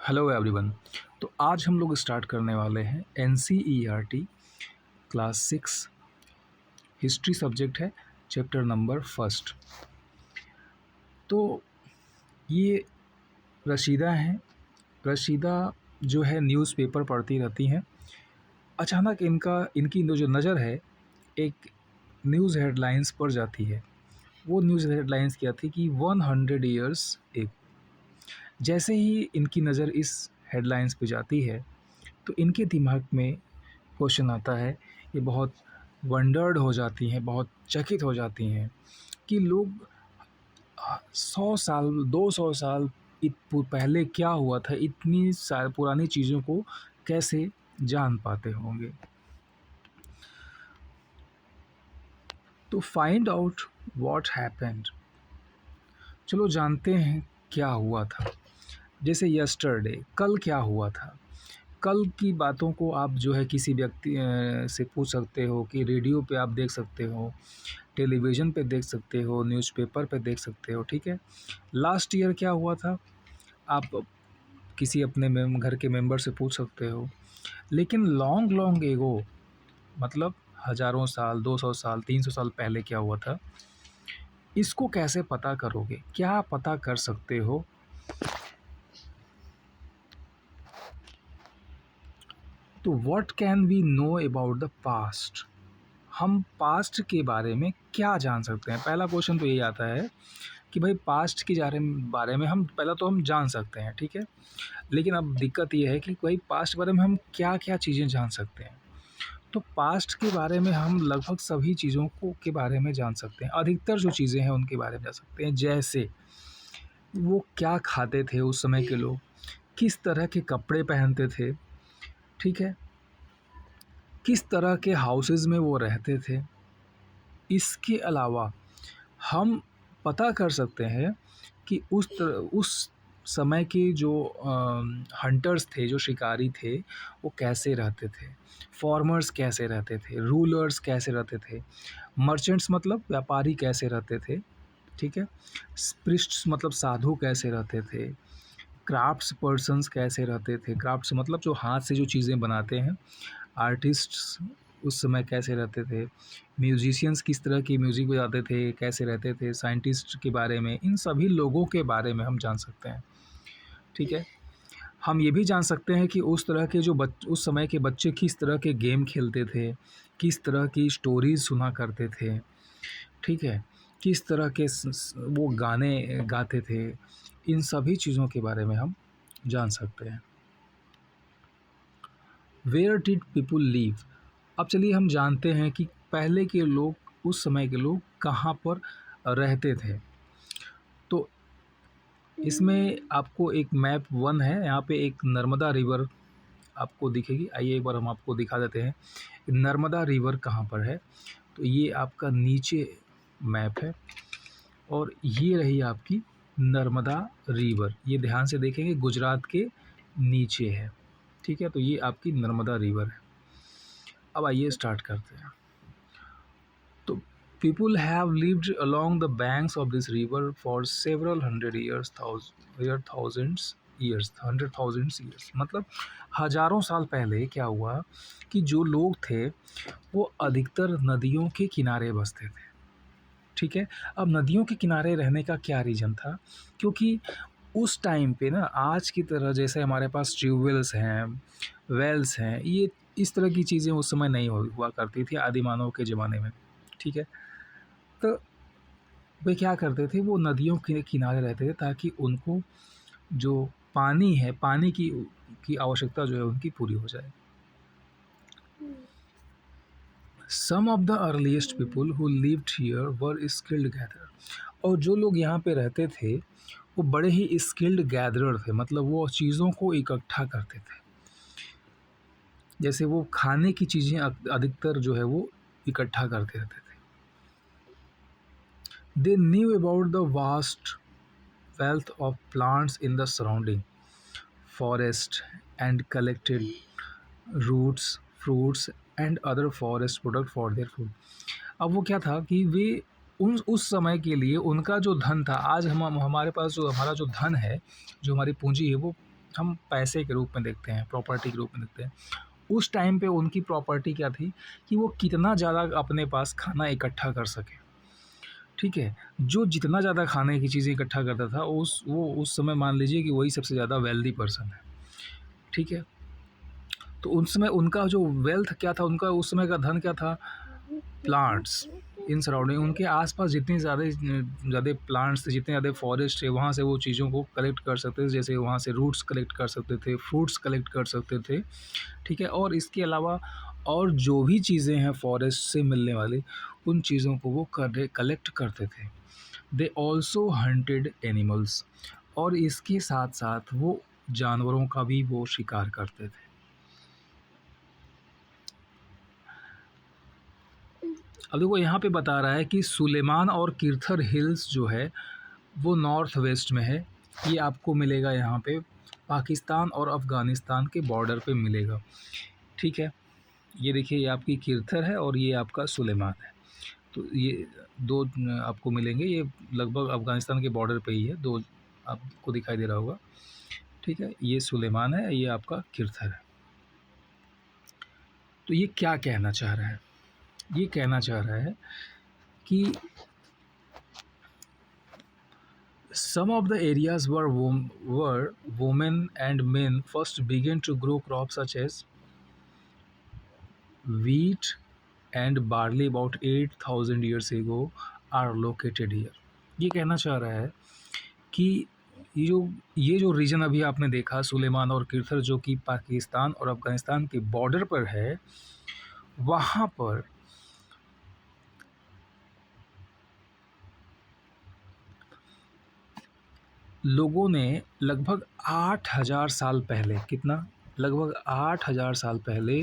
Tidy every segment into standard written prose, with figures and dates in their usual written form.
Hello everyone. तो आज हम लोग स्टार्ट करने वाले हैं NCERT क्लास 6 हिस्ट्री सब्जेक्ट है, चैप्टर नंबर फर्स्ट। तो ये रशीदा हैं। रशीदा जो है न्यूज़पेपर पढ़ती रहती हैं। अचानक इनकी जो नज़र है एक न्यूज़ हेडलाइंस पर जाती है। वो न्यूज़ हेडलाइंस क्या थी कि 100 ईयर्स एक। जैसे ही इनकी नज़र इस हेडलाइंस पे जाती है तो इनके दिमाग में क्वेश्चन आता है। ये बहुत वंडर्ड हो जाती हैं, बहुत चकित हो जाती हैं कि लोग 100 साल 200 साल पहले क्या हुआ था, इतनी पुरानी चीज़ों को कैसे जान पाते होंगे। तो फाइंड आउट व्हाट हैपेंड, चलो जानते हैं क्या हुआ था। जैसे यस्टरडे, कल क्या हुआ था। कल की बातों को आप जो है किसी व्यक्ति से पूछ सकते हो कि रेडियो पे आप देख सकते हो, टेलीविज़न पे देख सकते हो, न्यूज़पेपर पे देख सकते हो, ठीक है। लास्ट ईयर क्या हुआ था आप किसी अपने घर के मेंबर से पूछ सकते हो। लेकिन लॉन्ग लॉन्ग एगो, मतलब हज़ारों साल, 200 साल, 300 साल पहले क्या हुआ था, इसको कैसे पता करोगे, क्या पता कर सकते हो। तो what can we know about the past, हम पास्ट के बारे में क्या जान सकते हैं। पहला क्वेश्चन तो यही आता है कि भाई पास्ट के बारे में हम पहला तो हम जान सकते हैं, ठीक है। लेकिन अब दिक्कत ये है कि भाई पास्ट के बारे में हम क्या क्या चीज़ें जान सकते हैं। तो पास्ट के बारे में हम लगभग सभी चीज़ों को के बारे में जान सकते हैं। अधिकतर जो चीज़ें हैं उनके बारे में जान सकते हैं। जैसे वो क्या खाते थे उस समय के लोग, किस तरह के कपड़े पहनते थे, ठीक है, किस तरह के हाउसेस में वो रहते थे। इसके अलावा हम पता कर सकते हैं कि उस समय के जो हंटर्स थे, जो शिकारी थे, वो कैसे रहते थे, फार्मर्स कैसे रहते थे, रूलर्स कैसे रहते थे, मर्चेंट्स मतलब व्यापारी कैसे रहते थे, ठीक है, प्रिस्ट्स मतलब साधु कैसे रहते थे, क्राफ्ट्स पर्सन्स कैसे रहते थे। क्राफ्ट्स मतलब जो हाथ से जो चीज़ें बनाते हैं, आर्टिस्ट्स उस समय कैसे रहते थे, म्यूजिशियंस किस तरह की म्यूज़िक बजाते थे, कैसे रहते थे, साइंटिस्ट के बारे में, इन सभी लोगों के बारे में हम जान सकते हैं, ठीक है। हम ये भी जान सकते हैं कि उस तरह के उस समय के बच्चे किस तरह के गेम खेलते थे, किस तरह की स्टोरीज़ सुना करते थे, ठीक है, किस तरह के वो गाने गाते थे। इन सभी चीज़ों के बारे में हम जान सकते हैं। वेयर डिड पीपुल लिव, अब चलिए हम जानते हैं कि पहले के लोग, उस समय के लोग कहाँ पर रहते थे। तो इसमें आपको एक मैप 1 है, यहाँ पे एक नर्मदा रिवर आपको दिखेगी। आइए एक बार हम आपको दिखा देते हैं नर्मदा रिवर कहाँ पर है। तो ये आपका नीचे मैप है और ये रही आपकी नर्मदा रिवर। ये ध्यान से देखेंगे गुजरात के नीचे है, ठीक है। तो ये आपकी नर्मदा रिवर है। अब आइए स्टार्ट करते हैं। तो people have lived along the banks of this river for several hundred years, thousands years, 100,000 years, मतलब हज़ारों साल पहले क्या हुआ कि जो लोग थे वो अधिकतर नदियों के किनारे बसते थे, ठीक है। अब नदियों के किनारे रहने का क्या रीज़न था, क्योंकि उस टाइम पे ना आज की तरह जैसे हमारे पास ट्यूबवेल्स हैं, वेल्स हैं, ये इस तरह की चीज़ें उस समय नहीं हुआ करती थी आदिमानव के ज़माने में, ठीक है। तो वे क्या करते थे, वो नदियों के किनारे रहते थे ताकि उनको जो पानी है, पानी की आवश्यकता जो है उनकी पूरी हो जाए। Some of the earliest people who lived here were skilled gatherer, और जो लोग यहाँ पे रहते थे वो बड़े ही स्किल्ड गैदरर थे, मतलब वो चीज़ों को इकट्ठा करते थे। जैसे वो खाने की चीज़ें अधिकतर जो है वो इकट्ठा करते रहते थे। They knew about the vast wealth of plants in the surrounding forest and collected roots, fruits and other forest product for their food। अब वो क्या था कि वे उस समय के लिए उनका जो धन था, आज हम हमारे पास जो हमारा जो धन है, जो हमारी पूंजी है, वो हम पैसे के रूप में देखते हैं, प्रॉपर्टी के रूप में देखते हैं। उस टाइम पे उनकी प्रॉपर्टी क्या थी कि वो कितना ज़्यादा अपने पास खाना इकट्ठा कर सके, ठीक है? जो जितना ज़्यादा खाने की चीज़ें इकट्ठा करता था वो उस समय मान लीजिए कि वही सबसे ज़्यादा वेल्दी पर्सन है, ठीक है? तो उस समय उनका जो वेल्थ क्या था, उनका उस समय का धन क्या था? प्लांट्स इन सराउंडिंग, उनके आसपास जितनी ज़्यादा प्लांट्स थे, जितने ज़्यादा फॉरेस्ट थे, वहाँ से वो चीज़ों को कलेक्ट कर सकते थे। जैसे वहाँ से रूट्स कलेक्ट कर सकते थे, फ्रूट्स कलेक्ट कर सकते थे, ठीक है? और इसके अलावा और जो भी चीज़ें हैं फॉरेस्ट से मिलने वाली, उन चीज़ों को वो कलेक्ट करते थे। दे ऑल्सो हंटेड एनिमल्स, और इसके साथ साथ वो जानवरों का भी वो शिकार करते थे। अब देखो यहाँ पे बता रहा है कि सुलेमान और किर्थर हिल्स जो है वो नॉर्थ वेस्ट में है। ये आपको मिलेगा यहाँ पे पाकिस्तान और अफ़गानिस्तान के बॉर्डर पे मिलेगा, ठीक है? ये देखिए, ये आपकी किर्थर है और ये आपका सुलेमान है। तो ये दो आपको मिलेंगे, ये लगभग अफ़गानिस्तान के बॉर्डर पे ही है, दो आपको दिखाई दे रहा होगा, ठीक है? ये सुलेमान है, ये आपका किर्थर है। तो ये क्या कहना चाह रहा है? ये कहना चाह रहा है कि some of the areas where women and men first began to grow crops such as wheat and barley about 8,000 years ago are located here। ये कहना चाह रहा है कि ये जो रीजन अभी आपने देखा सुलेमान और किर्थर, जो कि पाकिस्तान और अफ़गानिस्तान के बॉर्डर पर है, वहाँ पर लोगों ने लगभग 8,000 साल पहले, कितना? लगभग 8,000 साल पहले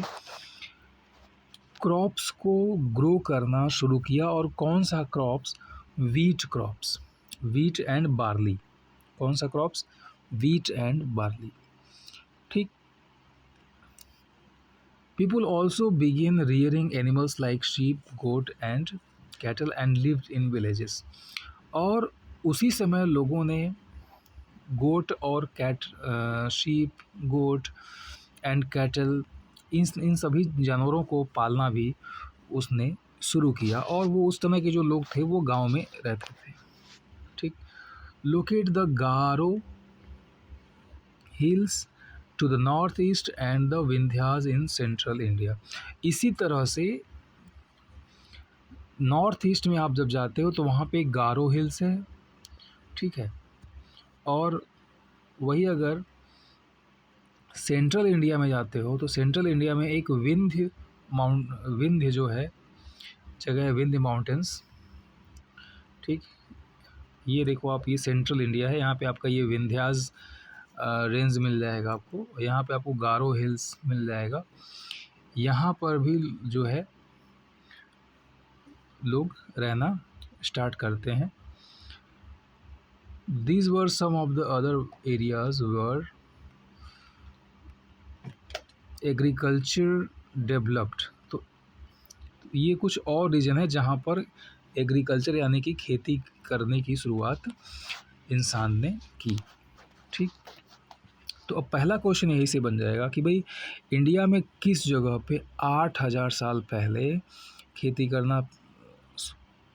क्रॉप्स को ग्रो करना शुरू किया। और कौन सा crops? Wheat crops, wheat and barley. कौन सा क्रॉप्स? वीट एंड बार्ली, ठीक। People also begin rearing animals like sheep, goat and cattle and lived in villages. और उसी समय लोगों ने गोट और शीप, गोट एंड कैटल, इन सभी जानवरों को पालना भी उसने शुरू किया। और वो उस समय के जो लोग थे वो गांव में रहते थे, ठीक। Locate the Garo hills to the north east and the Vindhyas in central India. इसी तरह से नॉर्थ ईस्ट में आप जब जाते हो तो वहाँ पे गारो हिल्स है, ठीक है। और वही अगर सेंट्रल इंडिया में जाते हो तो सेंट्रल इंडिया में एक विंध्य जो है जगह है, विंध्य माउंटेन्स, ठीक। ये देखो आप, ये सेंट्रल इंडिया है, यहाँ पे आपका ये विंध्यास रेंज मिल जाएगा आपको। यहाँ पे आपको गारो हिल्स मिल जाएगा। यहाँ पर भी जो है लोग रहना स्टार्ट करते हैं। These were some of the other areas where agriculture developed। तो ये कुछ और रीजन है जहाँ पर एग्रीकल्चर यानी कि खेती करने की शुरुआत इंसान ने की, ठीक। तो अब पहला क्वेश्चन यही से बन जाएगा कि भाई इंडिया में किस जगह पे 8,000 साल पहले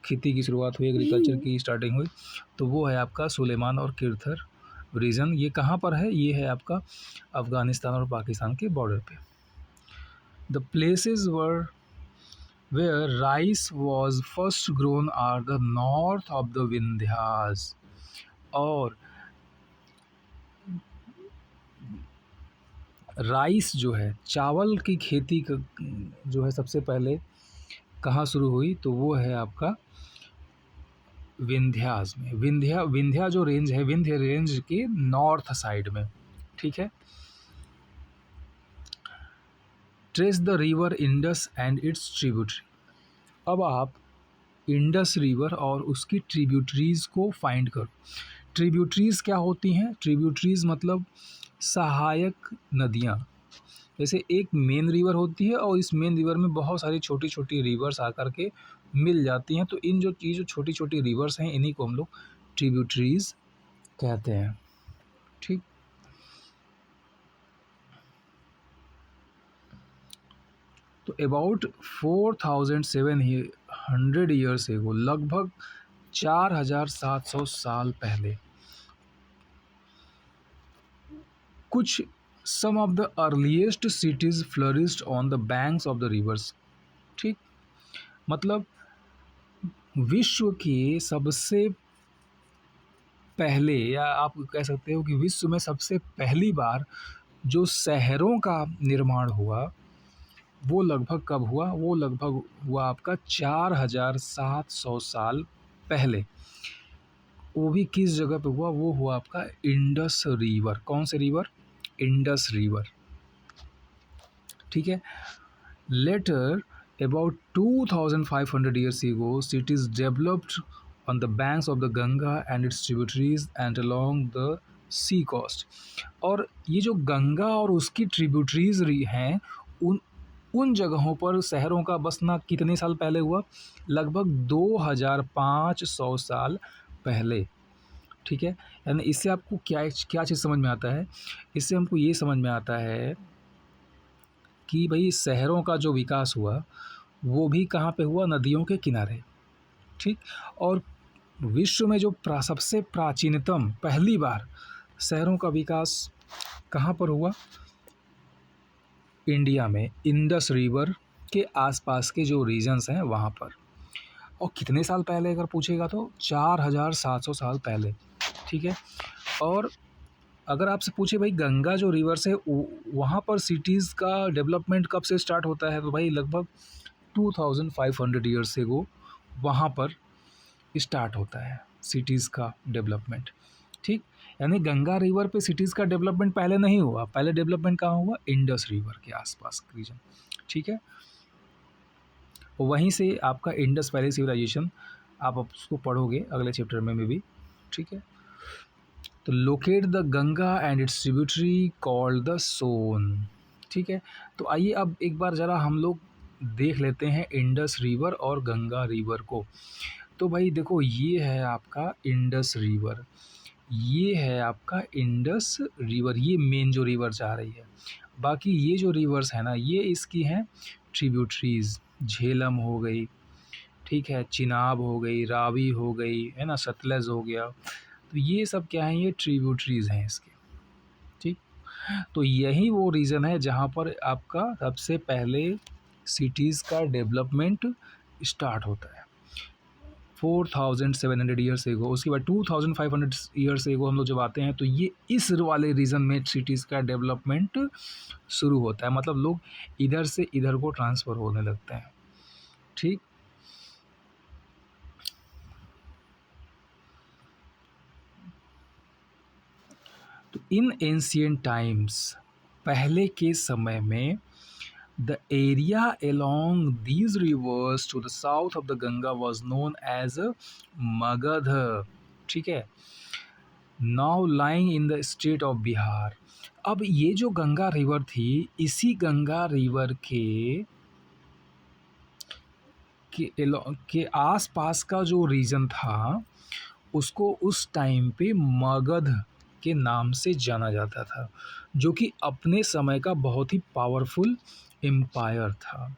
खेती की शुरुआत हुई, एग्रीकल्चर की स्टार्टिंग हुई? तो वो है आपका सुलेमान और किर्थर रीजन। ये कहाँ पर है? ये है आपका अफ़गानिस्तान और पाकिस्तान के बॉर्डर पे। The places where rice was first grown are the north of the Vindhyas. और राइस जो है, चावल की खेती जो है सबसे पहले कहाँ शुरू हुई? तो वो है आपका विंध्यास में। विंध्या जो रेंज है, विंध्य रेंज के नॉर्थ साइड में, ठीक है। Trace the river Indus and its tributary. अब आप इंडस रिवर और उसकी ट्रिब्यूटरीज को फाइंड करो। ट्रिब्यूटरीज क्या होती हैं? ट्रिब्यूटरीज मतलब सहायक नदियाँ। जैसे एक मेन रिवर होती है और इस मेन रिवर में बहुत सारी छोटी छोटी रिवर्स आकर के मिल जाती हैं। तो इन जो छोटी छोटी रिवर्स हैं, इन्हीं को हम लोग ट्रिब्यूटरीज कहते हैं, ठीक। तो अबाउट 4700 ईयर्स एगो, लगभग 4700 साल पहले, कुछ some of the earliest cities flourished on the banks of the rivers. ठीक, मतलब विश्व के सबसे पहले, या आप कह सकते हो कि विश्व में सबसे पहली बार जो शहरों का निर्माण हुआ, वो लगभग कब हुआ? वो लगभग हुआ आपका 4700 साल पहले। वो भी किस जगह पे हुआ? वो हुआ आपका इंडस रिवर। कौन से रिवर? Indus river. ठीक है। Later about 2500 years ago, cities developed on the banks of the Ganga and its tributaries and along the sea coast। और ये जो गंगा और उसकी ट्रिब्यूटरीज हैं, उन जगहों पर शहरों का बसना कितने साल पहले हुआ? लगभग 2500 साल पहले। ठीक है। यानी इससे आपको क्या क्या चीज़ समझ में आता है? इससे हमको ये समझ में आता है कि भाई शहरों का जो विकास हुआ वो भी कहाँ पे हुआ? नदियों के किनारे। ठीक। और विश्व में जो सबसे प्राचीनतम पहली बार शहरों का विकास कहाँ पर हुआ? इंडिया में इंडस रिवर के आसपास के जो रीजन्स हैं वहाँ पर। और कितने साल पहले अगर पूछेगा तो 4700 साल पहले। ठीक है। और अगर आपसे पूछे भाई गंगा जो रिवर्स है वहाँ पर सिटीज़ का डेवलपमेंट कब से स्टार्ट होता है, तो भाई लगभग 2500 ईयर्स से वो वहाँ पर स्टार्ट होता है सिटीज़ का डेवलपमेंट। ठीक। यानी गंगा रिवर पे सिटीज़ का डेवलपमेंट पहले नहीं हुआ, पहले डेवलपमेंट कहाँ हुआ? इंडस रिवर के आसपास रीजन। ठीक है। वहीं से आपका इंडस वैली सिविलाइजेशन आप उसको पढ़ोगे अगले चैप्टर में भी। ठीक है। तो locate the Ganga and its tributary called the Son. ठीक है। तो आइए अब एक बार ज़रा हम लोग देख लेते हैं इंडस रिवर और गंगा रिवर को। तो भाई देखो, ये है आपका इंडस रिवर, ये है आपका इंडस रिवर, ये मेन जो रिवर जा रही है। बाकी ये जो रिवर्स है ना, ये इसकी हैं ट्रिब्यूटरीज। झेलम हो गई, ठीक है, चिनाब हो गई, रावी हो गई, है ना, सतलज हो गया। तो ये सब क्या है? ये ट्रिब्यूटरीज हैं इसके। ठीक। तो यही वो रीज़न है जहाँ पर आपका सबसे पहले सिटीज़ का डेवलपमेंट स्टार्ट होता है 4700 ईयर्स एगो। उसके बाद 2500 ईयर्स एगो हम लोग जब आते हैं तो ये इस वाले रीजन में सिटीज़ का डेवलपमेंट शुरू होता है। मतलब लोग इधर से इधर को ट्रांसफ़र होने लगते हैं। ठीक। तो इन एंशिएंट टाइम्स, पहले के समय में, the area along these rivers to the south of the Ganga was known as Magadh. ठीक है। Now lying in the state of Bihar. अब ये जो गंगा रिवर थी, इसी गंगा रिवर के आसपास का जो रीजन था उसको उस टाइम पे मगध के नाम से जाना जाता था, जो कि अपने समय का बहुत ही पावरफुल एम्पायर था,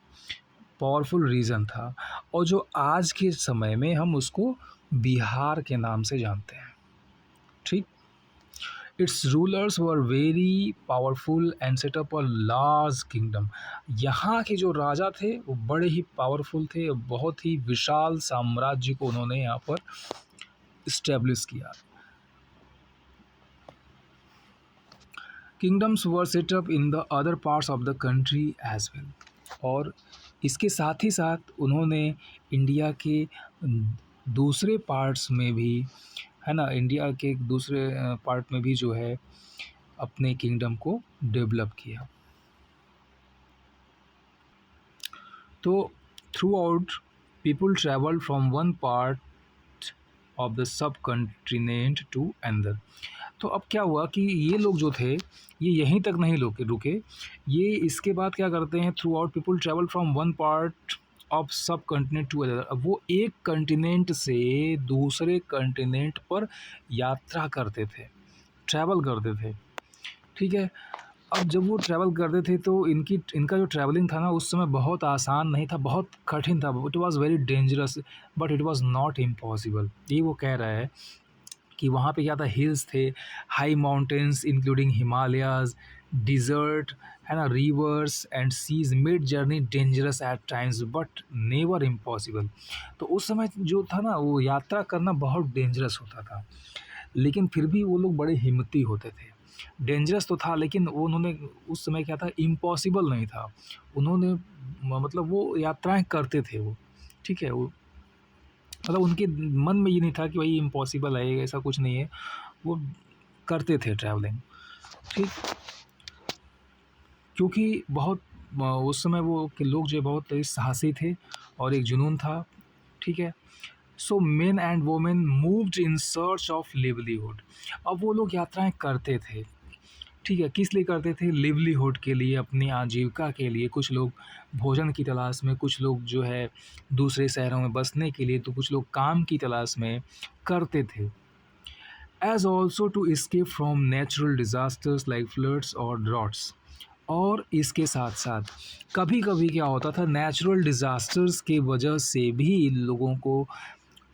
पावरफुल रीजन था, और जो आज के समय में हम उसको बिहार के नाम से जानते हैं। ठीक। It's rulers were very powerful and set up a large kingdom. यहाँ के जो राजा थे वो बड़े ही पावरफुल थे, बहुत ही विशाल साम्राज्य को उन्होंने यहाँ पर इस्टेब्लिश किया। Kingdoms were set up in the other parts of the country as well. और इसके साथ ही साथ उन्होंने इंडिया के दूसरे पार्ट्स में भी, है ना, इंडिया के दूसरे पार्ट में भी जो है अपने किंगडम को डेवलप किया। तो throughout people travel from one part of the subcontinent to another. तो अब क्या हुआ कि ये लोग जो थे ये यहीं तक नहीं रुके, ये इसके बाद क्या करते हैं? Through out people travel from one part of सब कंटिनेंट टू अदर। अब वो एक कंटिनेंट से दूसरे कंटिनेंट पर यात्रा करते थे, ट्रैवल करते थे। ठीक है। अब जब वो ट्रैवल करते थे तो इनका जो ट्रैवलिंग था ना उस समय बहुत आसान नहीं था, बहुत कठिन था। It was very dangerous but it was not impossible. ये वो कह रहा है कि वहाँ पे क्या था, हिल्स थे, high mountains including Himalayas, desert, है ना, rivers and seas made journey dangerous at times but never impossible. तो उस समय जो था ना वो यात्रा करना बहुत डेंजरस होता था, लेकिन फिर भी वो लोग बड़े हिम्मती होते थे। डेंजरस तो था लेकिन वो उन्होंने उस समय क्या था, इम्पॉसिबल नहीं था। उन्होंने मतलब वो यात्राएँ करते थे वो, ठीक है? वो मतलब उनके मन में ये नहीं था कि भाई इम्पॉसिबल है, ऐसा कुछ नहीं है। वो करते थे ट्रैवलिंग, ठीक? क्योंकि बहुत उस समय वो के लोग जो है बहुत साहसी थे और एक जुनून था, ठीक है? So main and women moved in search of livelihood. अब वो लोग यात्राएँ करते थे, ठीक है? किस लिए करते थे? लिवलीहुड के लिए, अपनी आजीविका के लिए। कुछ लोग भोजन की तलाश में, कुछ लोग जो है दूसरे शहरों में बसने के लिए, तो कुछ लोग काम की तलाश में करते थे। As also to escape from natural disasters like floods और ड्रॉट्स। और इसके साथ-साथ कभी-कभी क्या होता था, नेचुरल डिज़ास्टर्स की वजह से भी लोगों को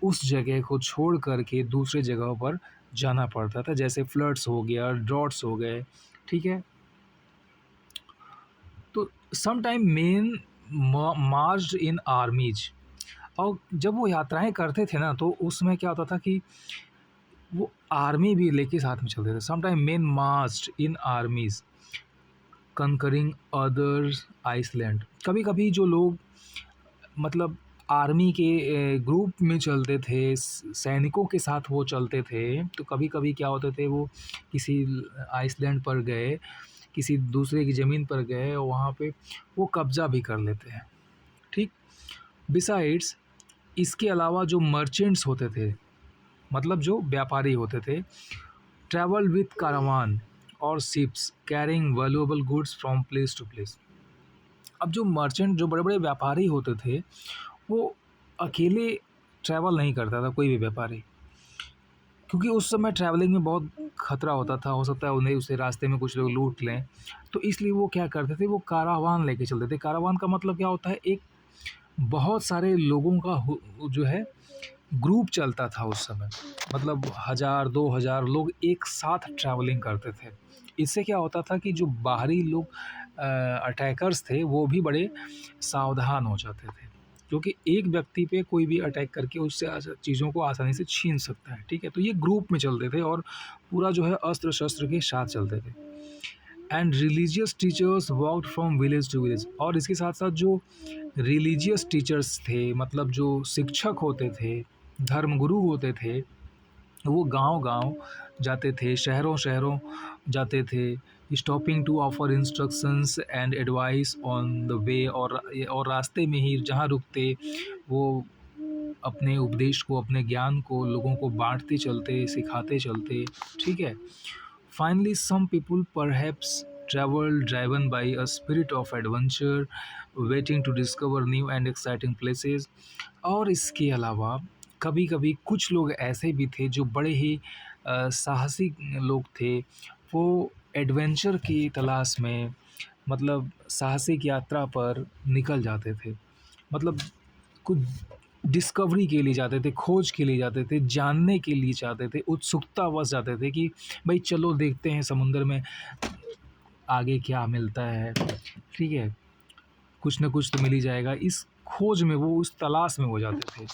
उस जगह को छोड़ कर के दूसरे जगहों पर जाना पड़ता था। जैसे फ्लड्स हो गया, ड्रॉट्स हो गए, ठीक है? तो सम टाइम मेन मार्च्ड इन आर्मीज़। और जब वो यात्राएँ करते थे ना तो उसमें क्या होता था कि वो आर्मी भी लेके साथ में चलते थे। सम टाइम मेन मार्च्ड इन आर्मीज़ कंकरिंग अदर्स आइसलैंड। कभी-कभी जो लोग मतलब आर्मी के ग्रुप में चलते थे, सैनिकों के साथ वो चलते थे, तो कभी-कभी क्या होते थे, वो किसी आइसलैंड पर गए, किसी दूसरे की ज़मीन पर गए और वहाँ पे वो कब्ज़ा भी कर लेते हैं, ठीक? बिसाइड्स इसके अलावा जो मर्चेंट्स होते थे, मतलब जो व्यापारी होते थे, ट्रैवल विथ कारवान और ships carrying valuable goods from place to place. अब जो मर्चेंट, जो बड़े-बड़े व्यापारी होते थे, वो अकेले ट्रैवल नहीं करता था कोई भी व्यापारी, क्योंकि उस समय ट्रैवलिंग में बहुत खतरा होता था, हो सकता है उन्हें उसे रास्ते में कुछ लोग लूट लें। तो इसलिए वो क्या करते थे, वो कारावान लेके चलते थे। कारावान का मतलब क्या होता है, एक बहुत सारे लोगों का जो है ग्रुप चलता था उस समय। मतलब 1000 2000 लोग एक साथ ट्रैवलिंग करते थे। इससे क्या होता था कि जो बाहरी लोग अटैकर्स थे वो भी बड़े सावधान हो जाते थे, क्योंकि एक व्यक्ति पे कोई भी अटैक करके उससे चीज़ों को आसानी से छीन सकता है, ठीक है? तो ये ग्रुप में चलते थे और पूरा जो है अस्त्र शस्त्र के साथ चलते थे। And religious teachers walked from village to village. और इसके साथ साथ जो रिलीजियस टीचर्स थे, मतलब जो शिक्षक होते थे, धर्मगुरु होते थे, वो गांव-गांव जाते थे, शहरों-शहरों जाते थे, stopping to offer instructions and advice on the way. और रास्ते में ही जहाँ रुकते वो अपने उपदेश को, अपने ज्ञान को लोगों को बाँटते चलते, सिखाते चलते, ठीक है? Finally, some people perhaps travel driven by a spirit of adventure, waiting to discover new and exciting places। और इसके अलावा कभी-कभी कुछ लोग ऐसे भी थे जो बड़े ही साहसी लोग थे। वो एडवेंचर की तलाश में, मतलब साहसिक यात्रा पर निकल जाते थे। मतलब कुछ डिस्कवरी के लिए जाते थे, खोज के लिए जाते थे, जानने के लिए चाहते थे, उत्सुकतावश जाते थे कि भई चलो देखते हैं समुंदर में आगे क्या मिलता है, ठीक है? कुछ न कुछ तो मिल ही जाएगा। इस खोज में वो, उस तलाश में वो जाते थे।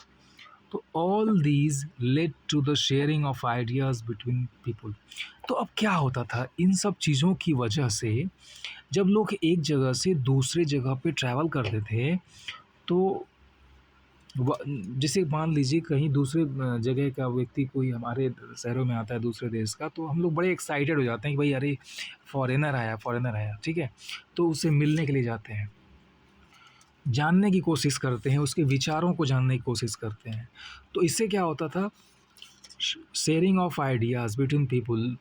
तो all these led to the sharing of ideas between people. तो अब क्या होता था, इन सब चीज़ों की वजह से जब लोग एक जगह से दूसरे जगह पे ट्रैवल करते थे, तो जैसे मान लीजिए कहीं दूसरे जगह का व्यक्ति कोई हमारे शहरों में आता है दूसरे देश का, तो हम लोग बड़े एक्साइटेड हो जाते हैं कि भाई अरे फॉरेनर आया, ठीक है? तो उससे मिलने के लिए जाते हैं, जानने की कोशिश करते हैं, उसके विचारों को जानने की कोशिश करते हैं। तो इससे क्या होता था, sharing of ideas between people,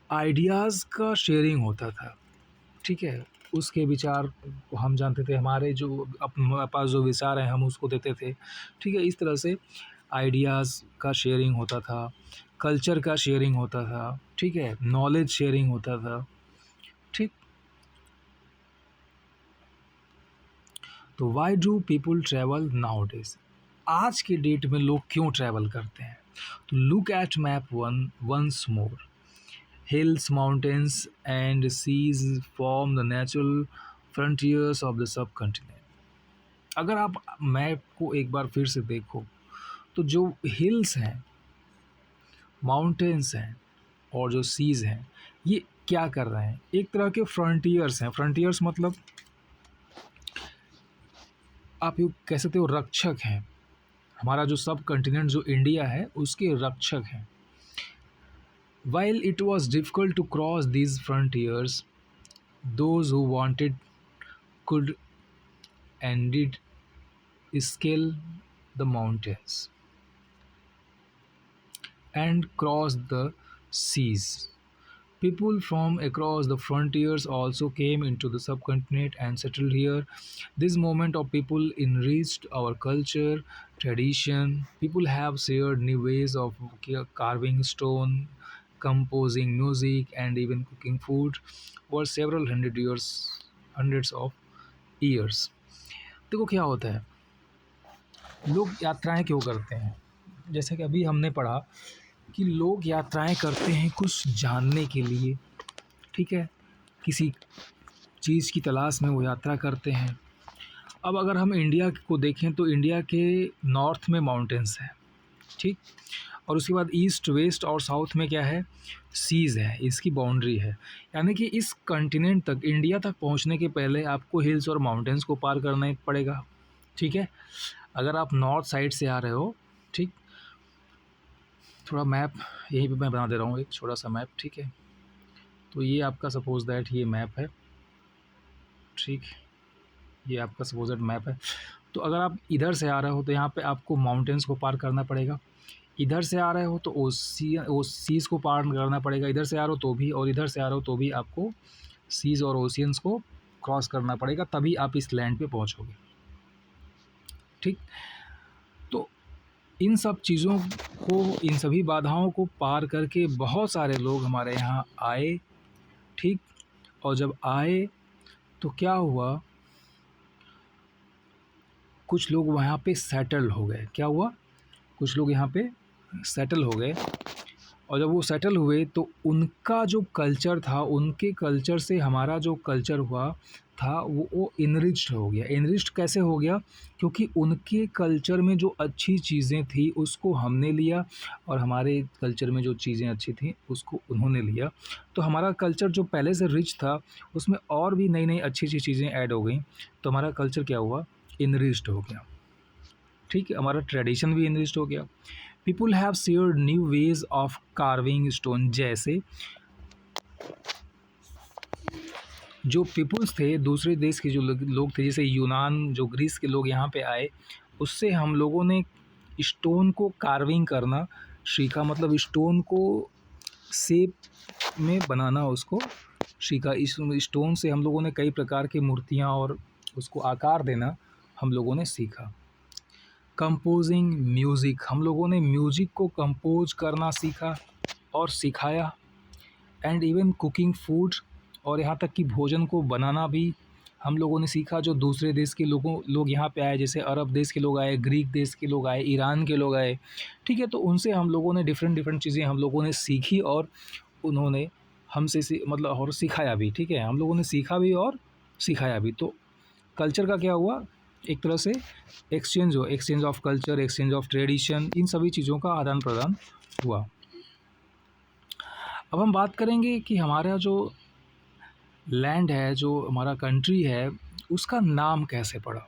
ideas का शेयरिंग होता था, ठीक है? उसके विचार को हम जानते थे, हमारे जो हमारे पास जो विचार हैं हम उसको देते थे, ठीक है? इस तरह से आइडियाज़ का शेयरिंग होता था, कल्चर का शेयरिंग होता था, ठीक है? नॉलेज शेयरिंग होता था। ठीक। तो why do people travel now days, आज के डेट में लोग क्यों ट्रैवल करते हैं? तो look at map once more, hills, mountains and seas form the natural frontiers of the subcontinent. अगर आप मैप को एक बार फिर से देखो तो जो हिल्स हैं, माउंटेन्स हैं और जो सीज़ हैं, ये क्या कर रहे हैं? एक तरह के फ्रंटियर्स हैं। फ्रंटियर्स मतलब आप यूँ कह सकते हो रक्षक हैं। हमारा जो सब कॉन्टिनेंट जो इंडिया है उसके रक्षक हैं। While it was difficult to cross these frontiers, those who wanted could and did scale the mountains and cross the seas. People from across the frontiers also came into the subcontinent and settled here. This movement of people enriched our culture, tradition. People have shared new ways of carving stone, composing music, and even cooking food for several hundreds of years. देखो क्या होता है, लोग यात्राएं क्यों करते हैं? जैसे कि अभी हमने पढ़ा कि लोग यात्राएं करते हैं कुछ जानने के लिए, ठीक है, किसी चीज़ की तलाश में वो यात्रा करते हैं। अब अगर हम इंडिया को देखें तो इंडिया के नॉर्थ में माउंटेन्स हैं, ठीक, और उसके बाद ईस्ट वेस्ट और साउथ में क्या है, सीज़ है, इसकी बाउंड्री है। यानी कि इस कॉन्टिनेंट तक, इंडिया तक पहुंचने के पहले आपको हिल्स और माउंटेन्स को पार करना ही पड़ेगा, ठीक है। अगर आप नॉर्थ साइड से आ रहे हो, ठीक, थोड़ा मैप यहीं पे मैं बना दे रहा हूँ, एक छोटा सा मैप, ठीक है। तो ये आपका सपोज दैट ये मैप है, ठीक, ये आपका सपोज दैट मैप है। तो अगर आप इधर से आ रहे हो तो यहाँ पे आपको माउंटेन्स को पार करना पड़ेगा, इधर से आ रहे हो तो सीज़ को पार करना पड़ेगा, इधर से आ रहे हो तो भी, और इधर से आ रहे हो तो भी आपको सीज़ और ओशियंस को क्रॉस करना पड़ेगा, तभी आप इस लैंड पे पहुँचोगे, ठीक। तो इन सब चीज़ों को, इन सभी बाधाओं को पार करके बहुत सारे लोग हमारे यहाँ आए, ठीक, और जब आए तो क्या हुआ, कुछ लोग वहाँ पे सेटल हो गए। क्या हुआ, कुछ लोग यहाँ पे सेटल हो गए, और जब वो सेटल हुए तो उनका जो कल्चर था, उनके कल्चर से हमारा जो कल्चर हुआ था वो इनरिच्ड हो गया। इनरिच्ड कैसे हो गया? क्योंकि उनके कल्चर में जो अच्छी चीज़ें थी उसको हमने लिया, और हमारे कल्चर में जो चीज़ें अच्छी थी उसको उन्होंने लिया। तो हमारा कल्चर जो पहले से रिच था उसमें और भी नई नई अच्छी अच्छी चीज़ें ऐड हो गई, तो हमारा कल्चर क्या हुआ, इनरिच्ड हो गया, ठीक है। हमारा ट्रेडिशन भी इनरिच्ड हो गया। People have shared new ways of carving stone, जैसे जो पीपुल्स थे, दूसरे देश के जो लोग थे, जैसे यूनान, जो ग्रीस के लोग यहाँ पे आए, उससे हम लोगों ने स्टोन को कार्विंग करना सीखा, मतलब स्टोन को शेप में बनाना उसको सीखा। इस स्टोन से हम लोगों ने कई प्रकार की मूर्तियाँ और उसको आकार देना हम लोगों ने सीखा। कंपोजिंग म्यूज़िक, हम लोगों ने म्यूज़िक को कंपोज करना सीखा और सिखाया। एंड इवन कुकिंग फूड, और यहाँ तक कि भोजन को बनाना भी हम लोगों ने सीखा। जो दूसरे देश के लोग यहाँ पे आए, जैसे अरब देश के लोग आए, ग्रीक देश के लोग आए, ईरान के लोग आए, ठीक है, तो उनसे हम लोगों ने डिफरेंट चीज़ें हम लोगों ने सीखी, और उन्होंने हमसे मतलब और सिखाया भी, ठीक है। हम लोगों ने सीखा भी और सिखाया भी। तो कल्चर का क्या हुआ, एक तरह से exchange of culture, exchange of tradition, इन सभी चीज़ों का आदान प्रदान हुआ। अब हम बात करेंगे कि हमारा जो लैंड है, जो हमारा कंट्री है, उसका नाम कैसे पड़ा।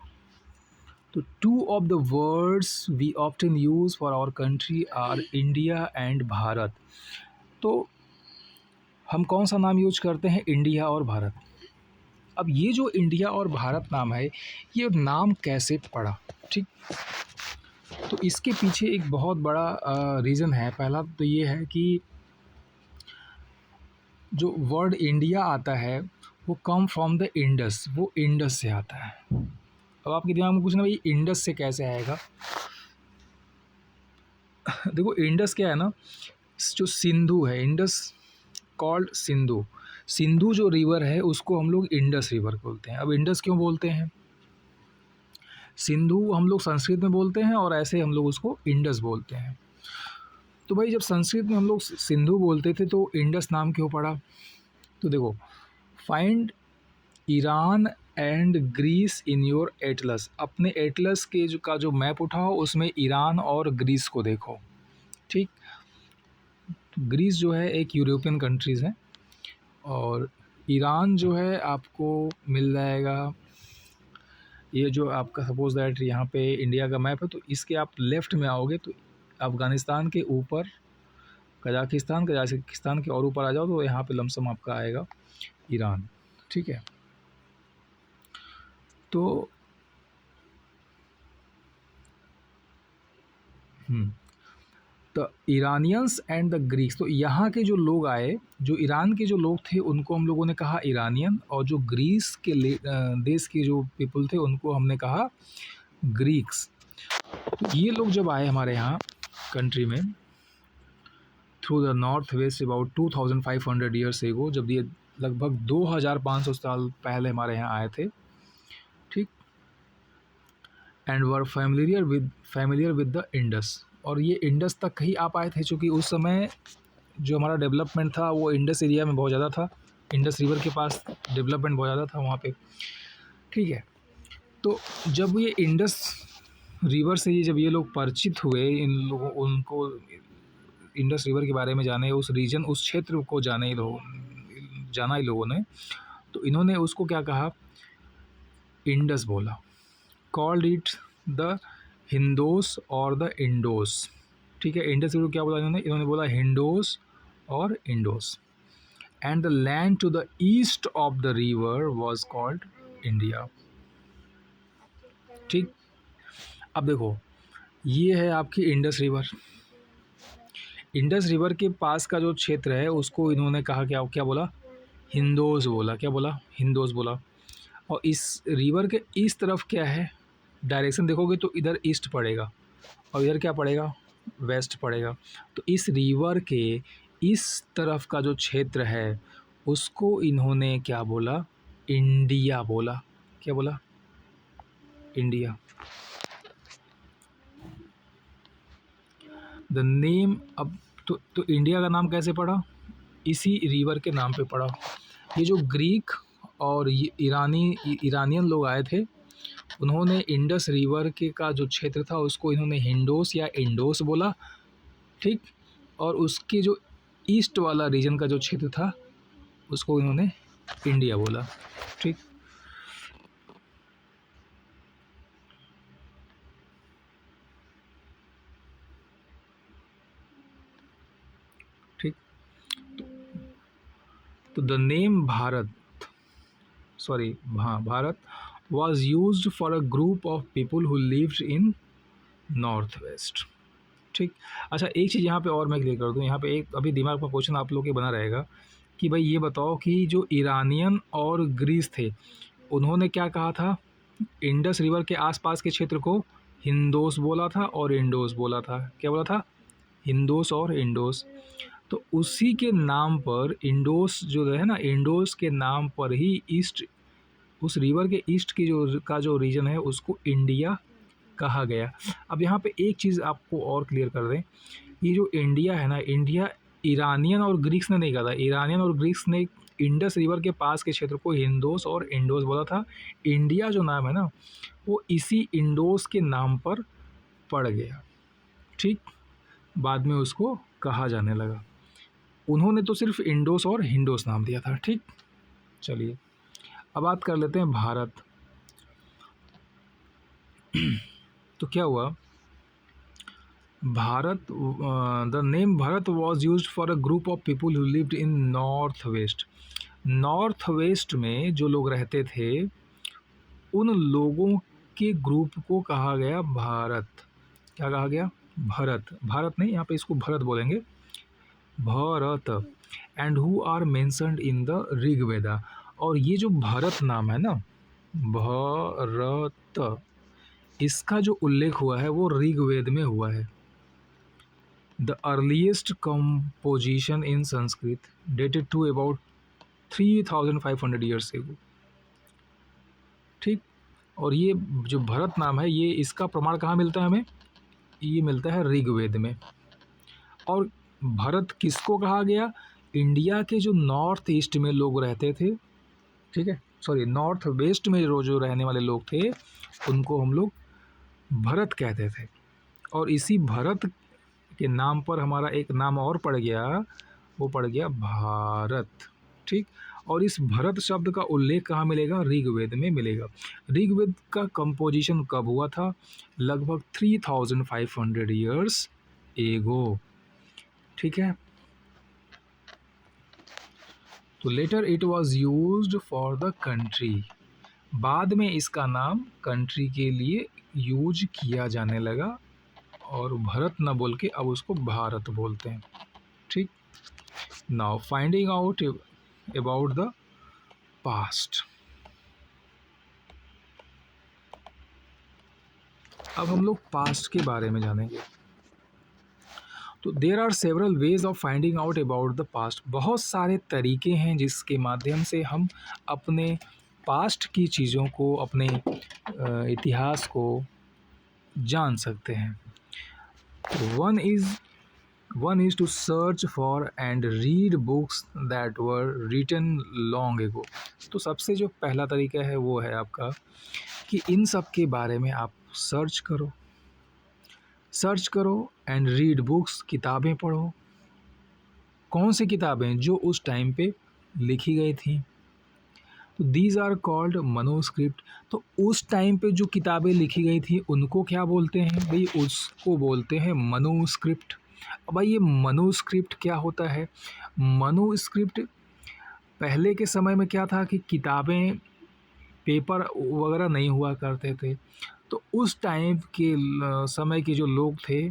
तो two of the words we often use for our country are India and Bharat. तो हम कौन सा नाम यूज करते हैं, इंडिया और भारत। अब ये जो इंडिया और भारत नाम है, ये नाम कैसे पड़ा, ठीक। तो इसके पीछे एक बहुत बड़ा रीज़न है। पहला तो ये है कि जो वर्ड इंडिया आता है वो कम फ्रॉम द इंडस, वो इंडस से आता है। अब आपके दिमाग में पूछना, भाई इंडस से कैसे आएगा। देखो इंडस क्या है ना, जो सिंधु है, इंडस कॉल्ड सिंधु, सिंधु जो रिवर है उसको हम लोग इंडस रिवर बोलते हैं। अब इंडस क्यों बोलते हैं? सिंधु हम लोग संस्कृत में बोलते हैं और ऐसे हम लोग उसको इंडस बोलते हैं। तो भाई जब संस्कृत में हम लोग सिंधु बोलते थे तो इंडस नाम क्यों पड़ा? तो देखो, find Iran and Greece in your atlas. अपने एटलस के जो मैप उठाओ उसमें ईरान और ग्रीस को देखो। ठीक, ग्रीस जो है एक यूरोपियन कंट्रीज़ है और ईरान जो है आपको मिल जाएगा, ये जो आपका सपोज दैट यहाँ पे इंडिया का मैप है तो इसके आप लेफ़्ट में आओगे तो अफ़गानिस्तान के ऊपर कजाकिस्तान के और ऊपर आ जाओ तो यहाँ पे लमसम आपका आएगा ईरान। ठीक है, तो the Iranians and the Greeks, तो यहाँ के जो लोग आए, जो ईरान के जो लोग थे उनको हम लोगों ने कहा ईरानियन, और जो ग्रीस के देश के जो पीपल थे उनको हमने कहा ग्रीक्स। तो ये लोग जब आए हमारे यहाँ कंट्री में through the north west about 2500 years ago, जब ये लगभग 2500 साल पहले हमारे यहाँ आए थे। ठीक, and were familiar with the Indus, और ये इंडस तक ही आ पाए थे क्योंकि उस समय जो हमारा डेवलपमेंट था वो इंडस एरिया में बहुत ज़्यादा था, इंडस रिवर के पास डेवलपमेंट बहुत ज़्यादा था वहाँ पे। ठीक है, तो जब ये इंडस रिवर से जब ये लोग परिचित हुए, इन लोगों उनको इंडस रिवर के बारे में जाने, उस रीजन उस क्षेत्र को जाना ही लोगों ने, तो इन्होंने उसको क्या कहा, इंडस बोला। कॉल्ड इट द हिंदोस और द इंडोस। ठीक है, इंडस रिवर क्या बोला इन्होंने बोला हिंडोस और इंडोस। And the land to the east of the river was called India. ठीक, अब देखो ये है आपकी इंडस रिवर। इंडस रिवर के पास का जो क्षेत्र है उसको इन्होंने कहा क्या बोला, हिंदोस बोला। क्या बोला? हिंदोस बोला। और इस रिवर के इस तरफ क्या है, डायरेक्शन देखोगे तो इधर ईस्ट पड़ेगा और इधर क्या पड़ेगा, वेस्ट पड़ेगा। तो इस रिवर के इस तरफ का जो क्षेत्र है उसको इन्होंने क्या बोला, इंडिया बोला। क्या बोला? इंडिया। द नेम, अब तो इंडिया का नाम कैसे पड़ा? इसी रिवर के नाम पे पड़ा। ये जो ग्रीक और ईरानियन लोग आए थे उन्होंने इंडस रिवर के का जो क्षेत्र था उसको इन्होंने हिंडोस या इंडोस बोला। ठीक, और उसके जो ईस्ट वाला रीजन का जो क्षेत्र था उसको इन्होंने इंडिया बोला। ठीक, ठीक, तो the name Bharat was used for a group of people who lived in north west. ठीक, अच्छा एक चीज़ यहाँ पे और मैं क्लियर कर दूँ, यहाँ पे एक अभी दिमाग में क्वेश्चन आप लोग के बना रहेगा कि भाई ये बताओ कि जो ईरानियन और ग्रीस थे उन्होंने क्या कहा था, इंडस रिवर के आसपास के क्षेत्र को हिंदोस बोला था और इंडोस बोला था। क्या बोला था? हिंदोस और इंडोस। तो उसी के नाम पर इंडोस जो है ना, इंडोस के नाम पर ही ईस्ट, उस रिवर के ईस्ट की जो रीजन है उसको इंडिया कहा गया। अब यहाँ पे एक चीज़ आपको और क्लियर कर दें, ये जो इंडिया है ना, इंडिया ईरानियन और ग्रीक्स ने नहीं कहा था। ईरानियन और ग्रीक्स ने इंडस रिवर के पास के क्षेत्र को हिंदोस और इंडोस बोला था। इंडिया जो नाम है ना वो इसी इंडोस के नाम पर पड़ गया। ठीक, बाद में उसको कहा जाने लगा। उन्होंने तो सिर्फ इंडोस और हिंडोस नाम दिया था। ठीक, चलिए अब बात कर लेते हैं भारत। तो क्या हुआ, Bharat, the name Bharat was use for a group of people who lived in north west. North west में जो लोग रहते थे उन लोगों के ग्रुप को कहा गया भारत। क्या कहा गया? भारत। भारत नहीं, यहाँ पे इसको भरत बोलेंगे, Bharat. And who are mentioned in the Rigveda. और ये जो भारत नाम है ना, भारत, इसका जो उल्लेख हुआ है वो ऋग्वेद में हुआ है। The earliest composition in Sanskrit dated to about 3500 years ago. ठीक। और ये जो भरत नाम है, ये इसका प्रमाण कहाँ मिलता है हमें? ये मिलता है ऋग्वेद में। और भरत किसको कहा गया? इंडिया के जो नॉर्थ ईस्ट में लोग रहते थे, ठीक है, सॉरी नॉर्थ वेस्ट में जो रहने वाले लोग थे, उनको हम लोग भरत कहते थे। और इसी भरत के नाम पर हमारा एक नाम और पड़ गया, वो पड़ गया भारत। ठीक। और इस भरत शब्द का उल्लेख कहाँ मिलेगा? ऋग्वेद में मिलेगा। ऋग्वेद का कंपोजिशन कब हुआ था? लगभग 3500 ईयर्स एगो। ठीक है। तो later it was used for the country. बाद में इसका नाम कंट्री के लिए यूज किया जाने लगा, और भरत न बोल के अब उसको भारत बोलते हैं। ठीक। Now finding out about the past. अब हम लोग पास्ट के बारे में जानेंगे। तो there are several ways of finding out about the past. बहुत सारे तरीके हैं जिसके माध्यम से हम अपने पास्ट की चीज़ों को, अपने इतिहास को जान सकते हैं। One is to search for and read books that were written long ago. तो सबसे जो पहला तरीका है वो है आपका कि इन सब के बारे में आप सर्च करो एंड रीड बुक्स, किताबें पढ़ो। कौन सी किताबें? जो उस टाइम पे लिखी गई थी। तो दीज आर कॉल्ड मनुस्क्रिप्ट। तो उस टाइम पे जो किताबें लिखी गई थी उनको क्या बोलते हैं भाई? उसको बोलते हैं मनुस्क्रिप्ट। अब भाई ये मनुस्क्रिप्ट क्या होता है? मनुस्क्रिप्ट पहले के समय में क्या था कि किताबें, पेपर वगैरह नहीं हुआ करते थे। तो उस टाइम के समय के जो लोग थे,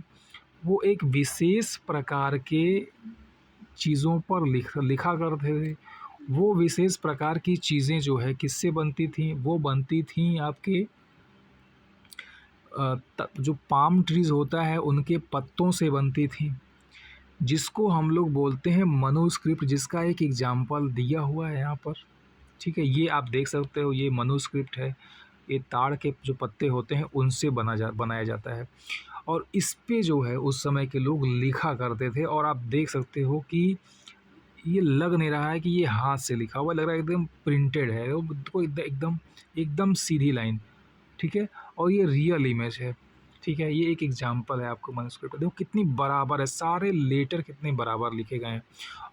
वो एक विशेष प्रकार के चीज़ों पर लिखा करते थे। वो विशेष प्रकार की चीज़ें जो है किससे बनती थी? वो बनती थी आपके जो पाम ट्रीज़ होता है उनके पत्तों से बनती थी, जिसको हम लोग बोलते हैं मनुस्क्रिप्ट, जिसका एक एग्जाम्पल दिया हुआ है यहाँ पर। ठीक है, ये आप देख सकते हो, ये मनुस्क्रिप्ट है। ये ताड़ के जो पत्ते होते हैं उनसे बनाया जाता है। और इस पे जो है उस समय के लोग लिखा करते थे। और आप देख सकते हो कि ये लग नहीं रहा है कि ये हाथ से लिखा हुआ, लग रहा है एकदम प्रिंटेड है, वो एकदम एकदम सीधी लाइन। ठीक है। और ये रियल इमेज है। ठीक है, ये एक एग्जाम्पल है आपको मनुस्क्रिप्ट। देखो कितनी बराबर है, सारे लेटर कितने बराबर लिखे गए हैं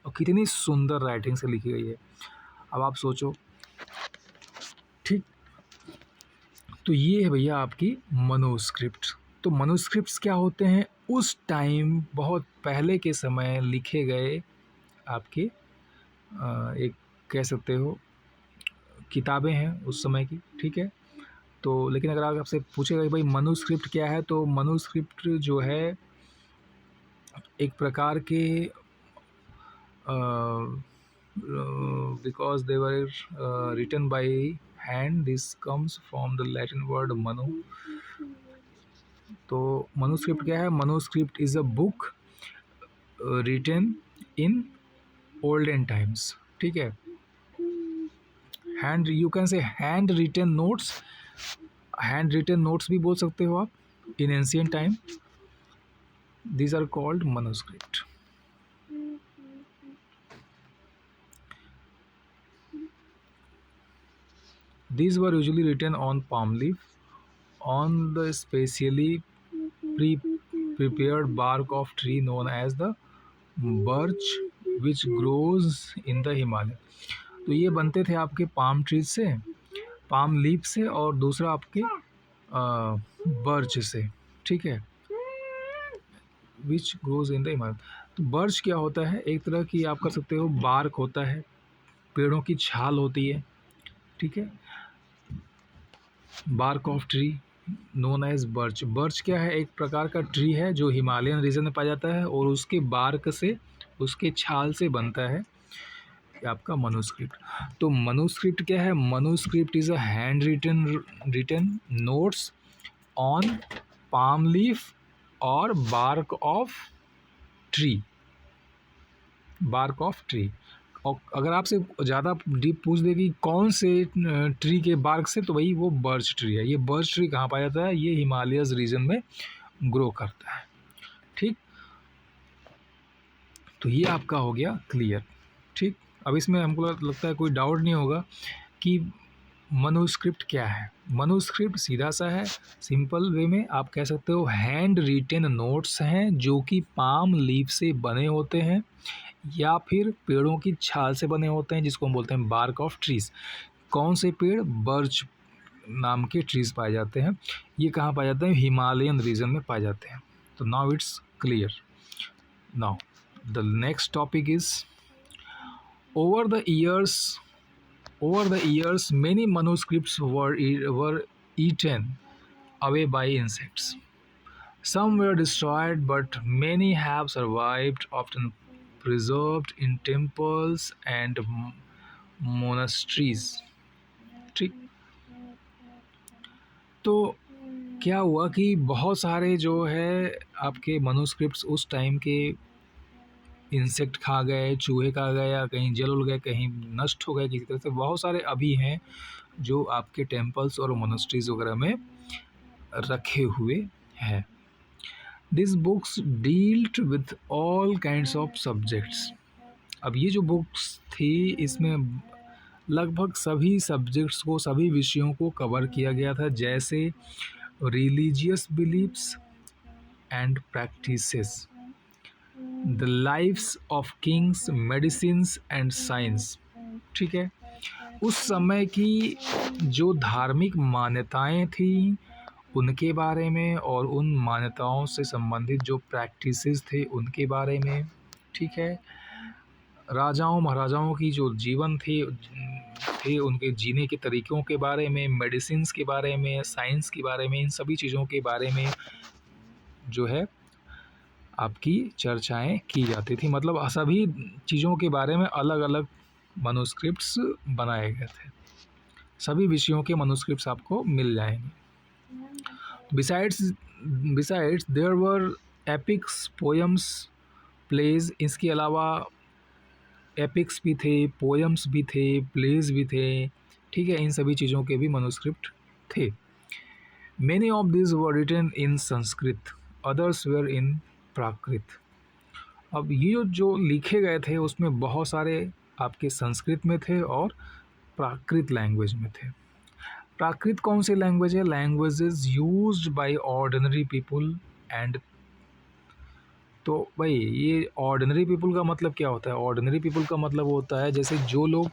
और कितनी सुंदर राइटिंग से लिखी गई है। अब आप सोचो। ठीक। तो ये है भैया आपकी मनुस्क्रिप्ट। तो मनुस्क्रिप्ट्स क्या होते हैं? उस टाइम बहुत पहले के समय लिखे गए आपके एक कह सकते हो किताबें हैं उस समय की। ठीक है। तो लेकिन अगर आपसे पूछेगा कि भाई मनुस्क्रिप्ट क्या है, तो मनुस्क्रिप्ट जो है एक प्रकार के because they were written by hand, this comes from the Latin word manu. तो मनुस्क्रिप्ट क्या है? Manuscript is a book written in olden times. ठीक है। Hand, you can say hand written notes, hand written notes भी बोल सकते हो आप in ancient time. These are called manuscript. These were usually written on palm leaf, on the specially prepared bark of tree known as the birch, which grows in the Himalaya। तो ये बनते थे आपके पाम ट्रीज से, palm leaf से, और दूसरा आपके बर्च से। ठीक है, which grows in the Himalaya. तो बर्च क्या होता है? एक तरह की आप कर सकते हो बार्क होता है, पेड़ों की छाल होती है। ठीक है, bark of tree known as birch. Birch क्या है? एक प्रकार का ट्री है जो हिमालयन रीजन में पाया जाता है, और उसके बार्क से, उसके छाल से बनता है आपका मनुस्क्रिप्ट। तो मनुस्क्रिप्ट क्या है? Manuscript is a hand written notes on palm leaf और bark of tree, bark of tree. और अगर आपसे ज़्यादा डीप पूछ दे कि कौन से ट्री के बार्क से, तो भाई वो बर्च ट्री है। ये बर्च ट्री कहाँ पाया जाता है? ये हिमालयस रीजन में ग्रो करता है। ठीक, तो ये आपका हो गया क्लियर। ठीक, अब इसमें हमको लगता है कोई डाउट नहीं होगा कि मनुस्क्रिप्ट क्या है। मनुस्क्रिप्ट सीधा सा है, सिंपल वे में आप कह सकते हो हैंड रिटेन नोट्स हैं जो कि पाम लीफ से बने होते हैं या फिर पेड़ों की छाल से बने होते हैं, जिसको हम बोलते हैं बार्क ऑफ ट्रीज। कौन से पेड़? बर्च नाम के ट्रीज पाए जाते हैं। ये कहाँ पाए जाते हैं? हिमालयन रीजन में पाए जाते हैं। तो now it's clear. Now the next topic is over the years Over the years, many manuscripts were eaten away by insects. Some were destroyed, but many have survived, often preserved in temples and monasteries. ठीक, तो क्या हुआ कि बहुत सारे जो है आपके मनुस्क्रिप्ट्स उस टाइम के इंसेक्ट खा गए, चूहे खा गए, या कहीं जल उल गए, कहीं नष्ट हो गए किसी तरह से। बहुत सारे अभी हैं जो आपके टेम्पल्स और मोनेस्ट्रीज वगैरह में रखे हुए हैं। This books dealt with all kinds of subjects. अब ये जो बुक्स थी इसमें लगभग सभी सब्जेक्ट्स को, सभी विषयों को कवर किया गया था, जैसे religious beliefs and practices, the lifes of kings, medicines and science. ठीक है, उस समय की जो धार्मिक मान्यताएं थी उनके बारे में, और उन मान्यताओं से संबंधित जो प्रैक्टिसेस थे उनके बारे में। ठीक है, राजाओं महाराजाओं की जो जीवन थे उनके जीने के तरीक़ों के बारे में, मेडिसिन्स के बारे में, साइंस के बारे में, इन सभी चीज़ों के बारे में जो है आपकी चर्चाएं की जाती थी। मतलब सभी चीज़ों के बारे में अलग अलग मनुस्क्रिप्ट्स बनाए गए थे। सभी विषयों के मनुस्क्रिप्ट्स आपको मिल जाएंगे। Besides there were epics, poems, plays. इसके अलावा एपिक्स भी थे, पोएम्स भी थे, प्लेज भी थे। ठीक है, इन सभी चीज़ों के भी मनुस्क्रिप्ट थे। Many of these were written in Sanskrit, others were in प्राकृत। अब ये जो लिखे गए थे उसमें बहुत सारे आपके संस्कृत में थे और प्राकृत लैंग्वेज में थे। प्राकृत कौन सी लैंग्वेज है? Languages used by ordinary people and. तो भाई ये ऑर्डिनरी पीपल का मतलब क्या होता है? ऑर्डिनरी पीपल का मतलब होता है जैसे जो लोग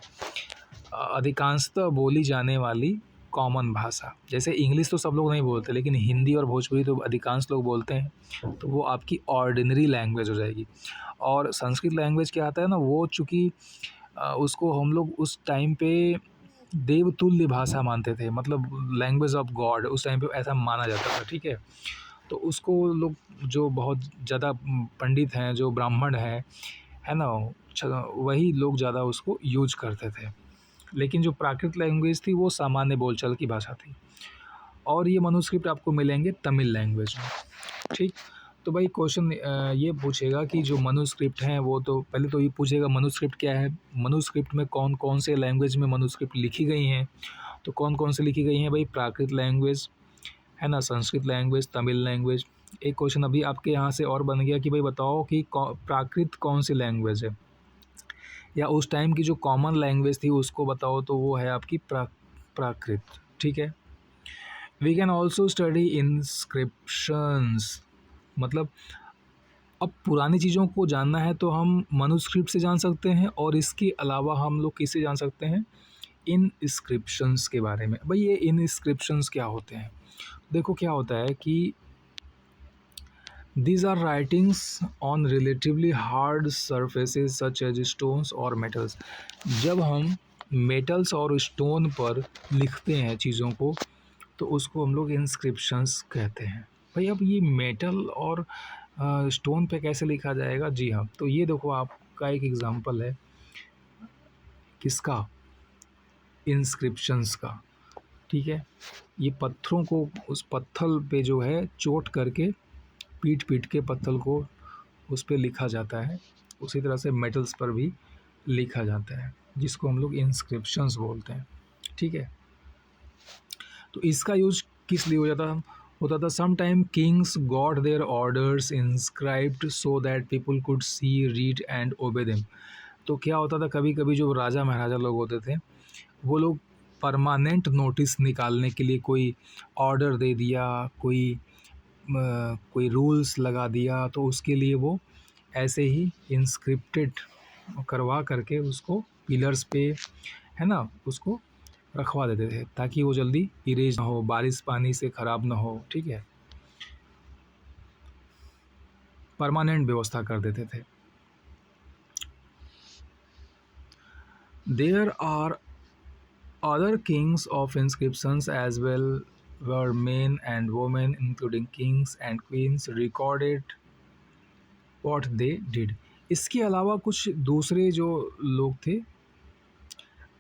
अधिकांशतः बोली जाने वाली कॉमन भाषा। जैसे इंग्लिश तो सब लोग नहीं बोलते, लेकिन हिंदी और भोजपुरी तो अधिकांश लोग बोलते हैं, तो वो आपकी ऑर्डिनरी लैंग्वेज हो जाएगी। और संस्कृत लैंग्वेज क्या आता है ना, वो चूँकि उसको हम लोग उस टाइम पे देवतुल्य भाषा मानते थे, मतलब लैंग्वेज ऑफ गॉड, उस टाइम पे ऐसा माना जाता था। ठीक है, तो उसको लोग जो बहुत ज़्यादा पंडित हैं, जो ब्राह्मण हैं, है ना, वही लोग ज़्यादा उसको यूज करते थे। लेकिन जो प्राकृत लैंग्वेज थी वो सामान्य बोलचाल की भाषा थी। और ये मनुस्क्रिप्ट आपको मिलेंगे तमिल लैंग्वेज में। ठीक, तो भाई क्वेश्चन ये पूछेगा कि जो मनुस्क्रिप्ट हैं वो, तो पहले तो ये पूछेगा मनुस्क्रिप्ट क्या है, मनुस्क्रिप्ट में कौन कौन से लैंग्वेज में मनुस्क्रिप्ट लिखी गई हैं। तो कौन कौन से लिखी गई हैं भाई? प्राकृत लैंग्वेज, है ना, संस्कृत लैंग्वेज, तमिल लैंग्वेज। एक क्वेश्चन अभी आपके यहाँ से और बन गया कि भाई बताओ कि प्राकृत कौन सी लैंग्वेज है, या उस टाइम की जो कॉमन लैंग्वेज थी उसको बताओ, तो वो है आपकी प्राकृत। ठीक है, we can also study inscriptions. मतलब अब पुरानी चीज़ों को जानना है तो हम मनुस्क्रिप्ट से जान सकते हैं, और इसके अलावा हम लोग किससे जान सकते हैं? इनस्क्रिप्शंस के बारे में। भाई ये इनस्क्रिप्शंस क्या होते हैं? देखो क्या होता है कि these are writings on relatively hard surfaces such as stones or metals। जब हम मेटल्स और स्टोन पर लिखते हैं चीज़ों को तो उसको हम लोग इंस्क्रिप्शंस कहते हैं। भाई अब ये मेटल और स्टोन पे कैसे लिखा जाएगा? जी हाँ, तो ये देखो आपका एक एग्जांपल है किसका? इंस्क्रिप्शंस का। ठीक है, ये पत्थरों को उस पत्थर पे जो है चोट करके, पीट पीट के पत्थर को उस पे लिखा जाता है। उसी तरह से मेटल्स पर भी लिखा जाता है, जिसको हम लोग इंस्क्रिप्शंस बोलते हैं। ठीक है, तो इसका यूज किस लिए होता था some time kings got their orders inscribed so that people could see, read and obey them. तो क्या होता था, कभी कभी जो राजा महाराजा लोग होते थे, वो लोग परमानेंट नोटिस निकालने के लिए कोई ऑर्डर दे दिया, कोई रूल्स लगा दिया, तो उसके लिए वो ऐसे ही इंस्क्रिप्टेड करवा करके उसको पिलर्स पे, है ना, उसको रखवा देते थे ताकि वो जल्दी इरेज ना हो, बारिश पानी से ख़राब ना हो। ठीक है, परमानेंट व्यवस्था कर देते थे। There are other kings of inscriptions as well were men and women, including kings and queens, recorded what they did. इसके अलावा कुछ दूसरे जो लोग थे,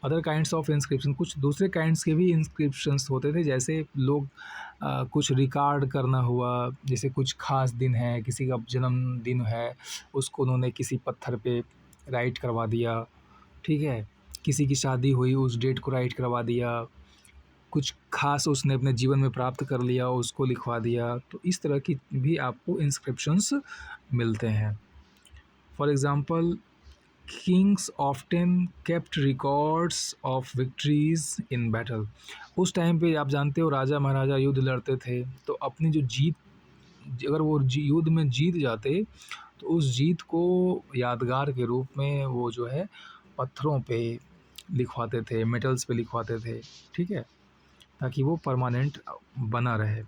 अदर काइंड्स ऑफ इंस्क्रिप्शन, कुछ दूसरे काइंड्स के भी इंस्क्रिप्शंस होते थे। जैसे लोग कुछ रिकॉर्ड करना हुआ, जैसे कुछ खास दिन है, किसी का जन्मदिन है, उसको उन्होंने किसी पत्थर पे राइट करवा दिया। ठीक है, किसी की शादी हुई, उस डेट को राइट करवा दिया, कुछ खास उसने अपने जीवन में प्राप्त कर लिया, उसको लिखवा दिया। तो इस तरह की भी आपको इंस्क्रिप्शंस मिलते हैं। For example, Kings often kept records of victories in battle. उस टाइम पे आप जानते हो राजा महाराजा युद्ध लड़ते थे, तो अपनी जो जीत, अगर वो युद्ध में जीत जाते तो उस जीत को यादगार के रूप में वो जो है पत्थरों पे लिखवाते थे, मेटल्स पे लिखवाते थे। ठीक है, ताकि वो परमानेंट बना रहे।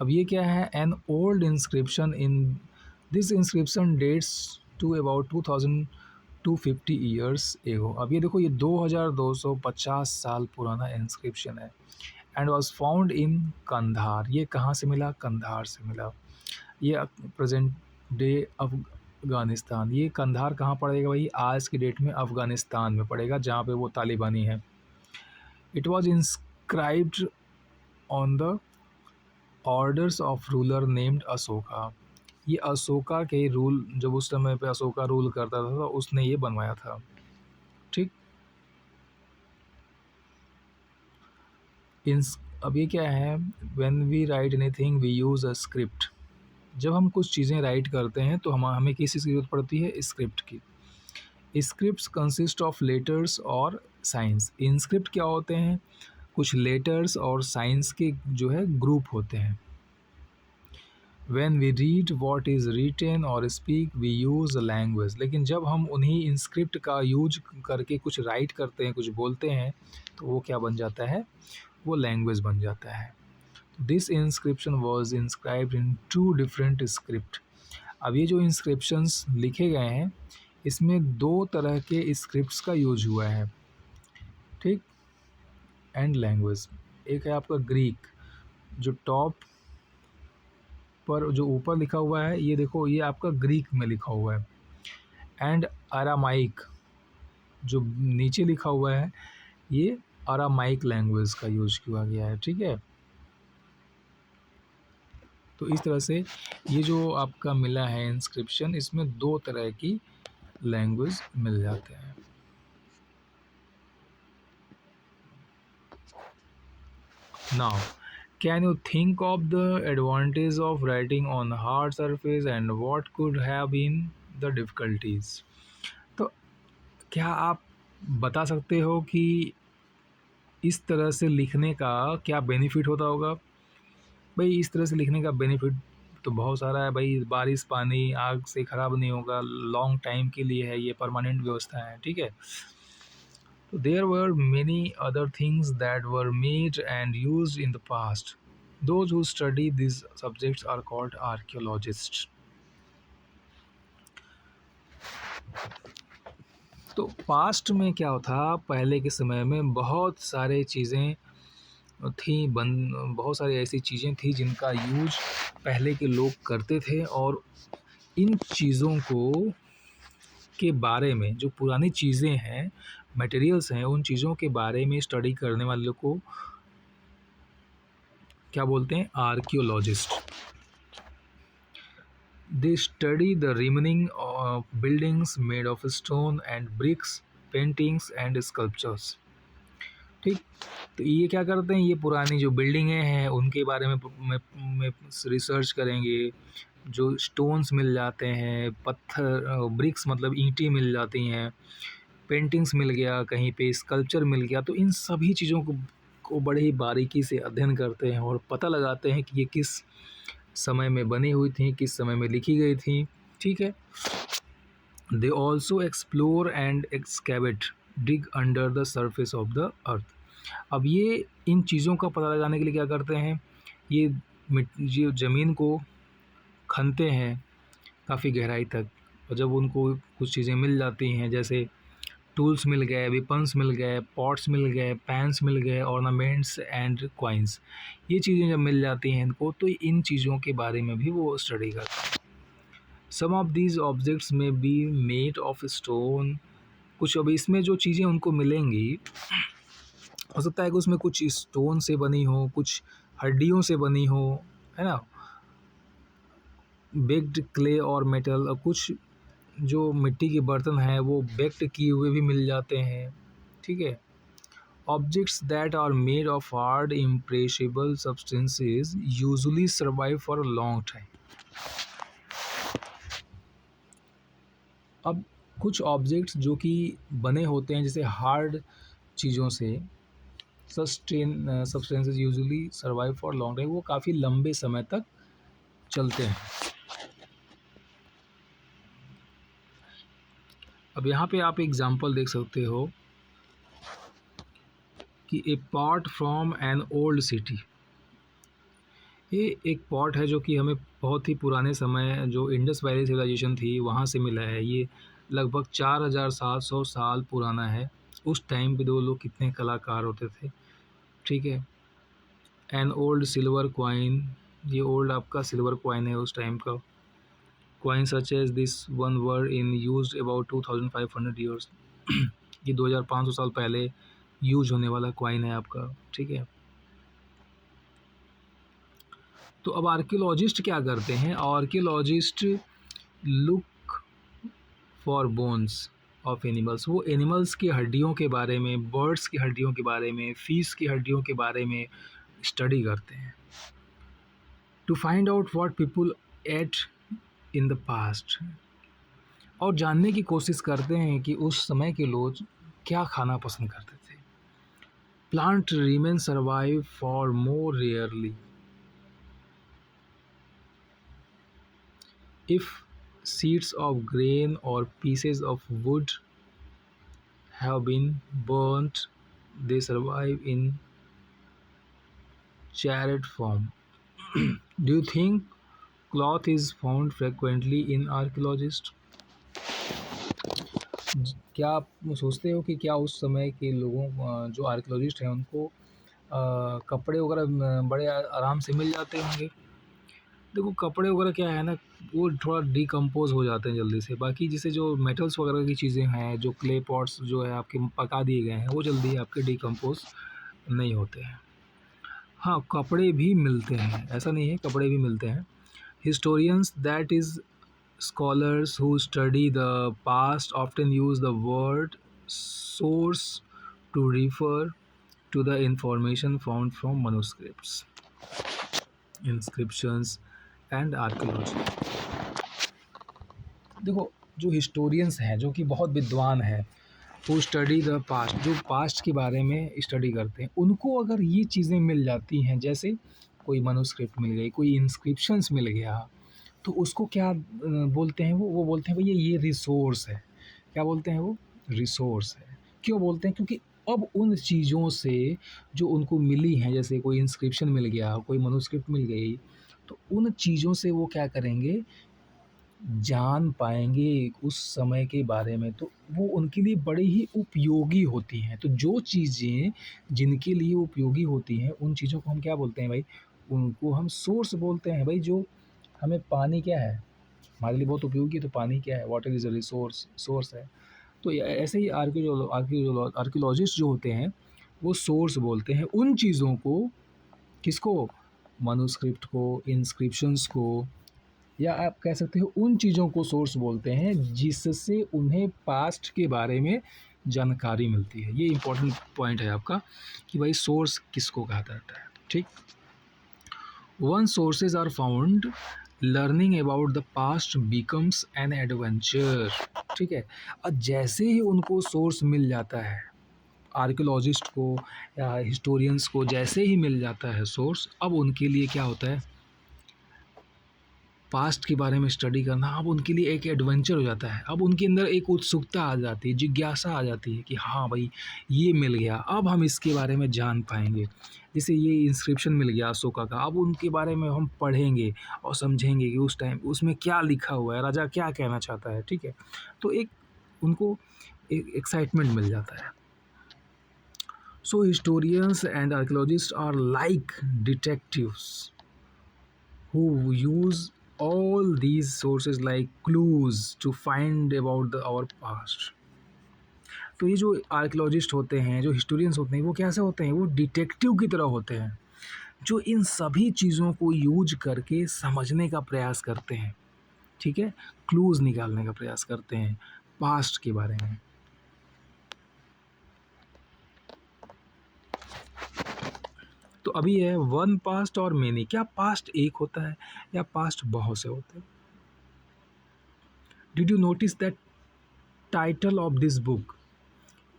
अब ये क्या है, an old inscription in this inscription dates to about 2250 years ago. अब ये देखो, ये 2250 साल पुराना इंस्क्रिप्शन है। And was found in Kandahar. ये कहाँ से मिला? कंधार से मिला। ये प्रेजेंट डे अफ़गानिस्तान। ये कंधार कहाँ पड़ेगा भाई? आज की डेट में अफ़गानिस्तान में पड़ेगा, जहाँ पे वो तालिबानी है। It was inscribed on the orders of ruler named Ashoka. ये अशोका के रूल, जब उस समय पे अशोका रूल करता था तो उसने ये बनवाया था। ठीक, अब ये क्या है, when we write anything we use a script. जब हम कुछ चीज़ें राइट करते हैं तो हमें किस चीज़ की ज़रूरत पड़ती है? स्क्रिप्ट की। स्क्रिप्ट्स कंसिस्ट ऑफ लेटर्स और साइंस। इंस्क्रिप्ट क्या होते हैं? कुछ लेटर्स और साइंस के जो है ग्रुप होते हैं। When we read what is written or speak, we use a language। लेकिन जब हम उन्हीं इंस्क्रिप्ट का यूज करके कुछ राइट करते हैं, कुछ बोलते हैं, तो वो क्या बन जाता है? वो लैंग्वेज बन जाता है। This inscription was inscribed in 2 different script. अब ये जो इंस्क्रिप्शंस लिखे गए हैं, इसमें 2 तरह के स्क्रिप्ट्स का यूज हुआ है। ठीक, एंड लैंग्वेज। एक है आपका ग्रीक, जो टॉप पर जो ऊपर लिखा हुआ है, ये देखो, ये आपका ग्रीक में लिखा हुआ है। एंड अरामाइक, जो नीचे लिखा हुआ है, ये अरामाइक लैंग्वेज का यूज किया गया है। ठीक है, तो इस तरह से ये जो आपका मिला है इंस्क्रिप्शन, इसमें 2 तरह की लैंग्वेज मिल जाते हैं। Now, can you think of the advantage of writing on hard surface and what could have been the difficulties? तो क्या आप बता सकते हो कि इस तरह से लिखने का क्या बेनिफिट होता होगा? भाई, इस तरह से लिखने का बेनिफिट तो बहुत सारा है भाई। बारिश पानी आग से ख़राब नहीं होगा, लॉन्ग टाइम के लिए है, ये परमानेंट व्यवस्था है। ठीक है, तो there were many other things that were made and used in the past. Those who study this subjects are called archaeologist. तो पास्ट में क्या था, पहले के समय में बहुत सारे चीज़ें थी, बहुत सारी ऐसी चीज़ें थी जिनका यूज पहले के लोग करते थे, और इन चीज़ों को के बारे में, जो पुरानी चीज़ें हैं, मटेरियल्स हैं, उन चीज़ों के बारे में स्टडी करने वाले को क्या बोलते हैं? Archaeologist. They study the remaining buildings made of stone and bricks, paintings and sculptures. ठीक, तो ये क्या करते हैं, ये पुरानी जो बिल्डिंगें हैं उनके बारे में रिसर्च करेंगे। जो स्टोन्स मिल जाते हैं, पत्थर, ब्रिक्स मतलब ईंटें मिल जाती हैं, पेंटिंग्स मिल गया, कहीं पे स्कल्पचर मिल गया, तो इन सभी चीज़ों को बड़े ही बारीकी से अध्ययन करते हैं और पता लगाते हैं कि ये किस समय में बनी हुई थी, किस समय में लिखी गई थी। ठीक है। They also explore and excavate, dig under the surface of the earth. अब ये इन चीज़ों का पता लगाने के लिए क्या करते हैं, ये ज़मीन को खनते हैं काफ़ी गहराई तक, और जब उनको कुछ चीज़ें मिल जाती हैं, जैसे टूल्स मिल गए, वेपन्स मिल गए, पॉट्स मिल गए, पैन्स मिल गए, ऑर्नामेंट्स एंड कॉइन्स, ये चीज़ें जब मिल जाती हैं इनको, तो इन चीज़ों के बारे में भी वो स्टडी करते हैं। सम ऑफ दीज ऑब्जेक्ट्स में बी मेड ऑफ स्टोन। कुछ अब इसमें जो चीज़ें उनको मिलेंगी, हो सकता है कि उसमें कुछ स्टोन से बनी हो, कुछ हड्डियों से बनी हो, है ना, बेक्ड क्ले और मेटल, और कुछ जो मिट्टी के बर्तन हैं वो बेक्ड किए हुए भी मिल जाते हैं। ठीक है। Objects that are made of hard imperishable substances usually survive for a long time. अब कुछ ऑब्जेक्ट्स जो कि बने होते हैं जैसे हार्ड चीज़ों से, substances usually survive for long time, वो काफ़ी लंबे समय तक चलते हैं। अब यहाँ पे आप एग्जांपल देख सकते हो कि a pot from an old city. ये एक पॉट है जो कि हमें बहुत ही पुराने समय, जो इंडस वैली सिविलाइजेशन थी वहाँ से मिला है। ये लगभग 4700 साल पुराना है। उस टाइम पे दो लोग कितने कलाकार होते थे। ठीक है। एन ओल्ड सिल्वर क्वाइन, ये ओल्ड आपका सिल्वर क्वाइन है उस टाइम का। Coin such as this one were in used about 2500 years. ये 2500 साल पहले यूज होने वाला क्वाइन है आपका। ठीक है। तो अब आर्कियोलॉजिस्ट क्या करते हैं, archaeologist look for bones of animals. वो एनिमल्स की हड्डियों के बारे में, बर्ड्स की हड्डियों के बारे में, फिश की हड्डियों के बारे में स्टडी करते हैं, to find out what people ate in the past. और जानने की कोशिश करते हैं कि उस समय के लोग क्या खाना पसंद करते थे। Plant remain survive for more rarely if seeds of grain or pieces of wood have been burnt, they survive in charred form. Do you think cloth is found frequently in archaeologists? क्या आप सोचते हो कि क्या उस समय के लोगों, जो आर्कियोलॉजिस्ट हैं उनको कपड़े वगैरह बड़े आराम से मिल जाते होंगे? देखो कपड़े वगैरह क्या है ना, वो थोड़ा डिकम्पोज़ हो जाते हैं जल्दी से। बाकी जैसे जो मेटल्स वगैरह की चीज़ें हैं, जो क्ले पॉट्स जो है आपके पका दिए गए हैं, वो जल्दी आपके डिकम्पोज़ नहीं होते हैं। हाँ, कपड़े भी मिलते हैं, ऐसा नहीं है, कपड़े भी मिलते हैं। Historians that is scholars who study the past often use the word source to refer to the information found from manuscripts, inscriptions and archaeology. देखो जो हिस्टोरियंस हैं, जो कि बहुत विद्वान हैं, वो स्टडी द पास्ट, जो पास्ट के बारे में स्टडी करते हैं, उनको अगर ये चीज़ें मिल जाती हैं, जैसे कोई मनुस्क्रिप्ट मिल गई, कोई इंस्क्रिप्शंस मिल गया, तो उसको क्या बोलते हैं, वो बोलते हैं भैया ये रिसोर्स है। क्या बोलते हैं वो? रिसोर्स है। क्यों बोलते हैं? क्योंकि अब उन चीज़ों से जो उनको मिली हैं, जैसे कोई इंस्क्रिप्शन मिल गया, कोई मनुस्क्रिप्ट मिल गई, तो उन चीज़ों से वो क्या करेंगे, जान पाएँगे उस समय के बारे में, तो वो उनके लिए बड़ी ही उपयोगी होती हैं। तो जो चीज़ें जिनके लिए उपयोगी होती हैं, उन चीज़ों को हम क्या बोलते हैं भाई? उनको हम सोर्स बोलते हैं भाई। जो हमें पानी क्या है? हमारे लिए बहुत उपयोगी है, तो पानी क्या है? Water is a resource, source है। तो ऐसे ही आर्कियोलॉजिस्ट जो होते हैं, वो सोर्स बोलते हैं उन चीज़ों को, किसको? मैन्युस्क्रिप्ट को, इंस्क्रिप्शंस को, या आप कह सकते हो उन चीज़ों को सोर्स बोलते हैं जिससे उन्हें पास्ट के बारे में जानकारी मिलती है। ये इम्पोर्टेंट पॉइंट है आपका कि भाई सोर्स किसको कहा जाता है, ठीक। Once sources are found, learning about the past becomes an adventure, ठीक है। और जैसे ही उनको सोर्स मिल जाता है, आर्कियोलॉजिस्ट को या हिस्टोरियंस को जैसे ही मिल जाता है सोर्स, अब उनके लिए क्या होता है, पास्ट के बारे में स्टडी करना अब उनके लिए एक एडवेंचर हो जाता है। अब उनके अंदर एक उत्सुकता आ जाती है, जिज्ञासा आ जाती है कि हाँ भाई ये मिल गया, अब हम इसके बारे में जान पाएंगे। जैसे ये इंस्क्रिप्शन मिल गया अशोका का, अब उनके बारे में हम पढ़ेंगे और समझेंगे कि उस टाइम उसमें क्या लिखा हुआ है, राजा क्या कहना चाहता है, ठीक है। तो एक उनको एक एक्साइटमेंट मिल जाता है। So historians and archaeologist are like detectives who use all these sources like clues to find about our past। तो ये जो आर्कियोलॉजिस्ट होते हैं, जो हिस्टोरियंस होते हैं, वो कैसे होते हैं, वो डिटेक्टिव की तरह होते हैं जो इन सभी चीज़ों को यूज करके समझने का प्रयास करते हैं, ठीक है, क्लूज निकालने का प्रयास करते हैं पास्ट के बारे में। तो अभी है वन पास्ट और मेनी, क्या पास्ट एक होता है या पास्ट बहुत से होते हैं? Did you notice that title of this book,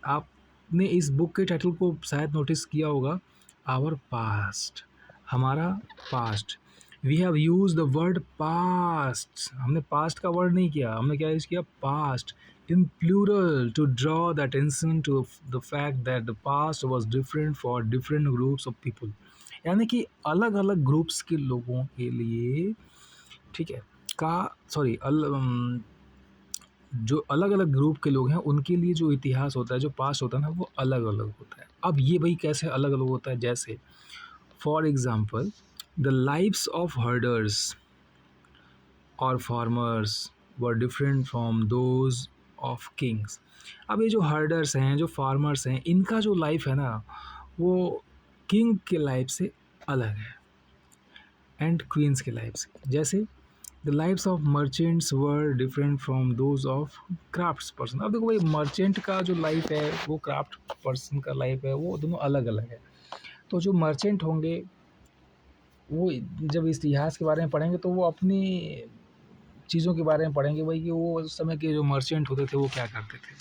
आपने इस बुक के टाइटल को शायद नोटिस किया होगा, आवर पास्ट, हमारा past. We have use the word past, हमने पास्ट का वर्ड नहीं किया, हमने क्या यूज किया, past in plural to draw the attention to the fact that the past was different for different groups of people. यानी कि अलग अलग ग्रुप्स के लोगों के लिए, ठीक है, का सॉरी जो अलग अलग ग्रुप के लोग हैं उनके लिए जो इतिहास होता है, जो पास्ट होता है ना, वो अलग अलग होता है। अब ये भाई कैसे अलग अलग होता है, जैसे for example the lives of herders और farmers were different from those of kings. अब ये जो हर्डर्स हैं, जो फार्मर्स हैं, इनका जो लाइफ है ना, वो किंग के लाइफ से अलग है एंड क्वींस के लाइफ से। जैसे the lifes of merchants were different from those of crafts person. अब देखो भाई, मर्चेंट का जो लाइफ है, वो क्राफ्ट पर्सन का लाइफ है, वो दोनों अलग अलग है। तो जो मर्चेंट होंगे वो जब इस इतिहास के बारे में पढ़ेंगे तो वो अपनी चीज़ों के बारे में पढ़ेंगे भाई कि वो उस समय के जो मर्चेंट होते थे वो क्या करते थे,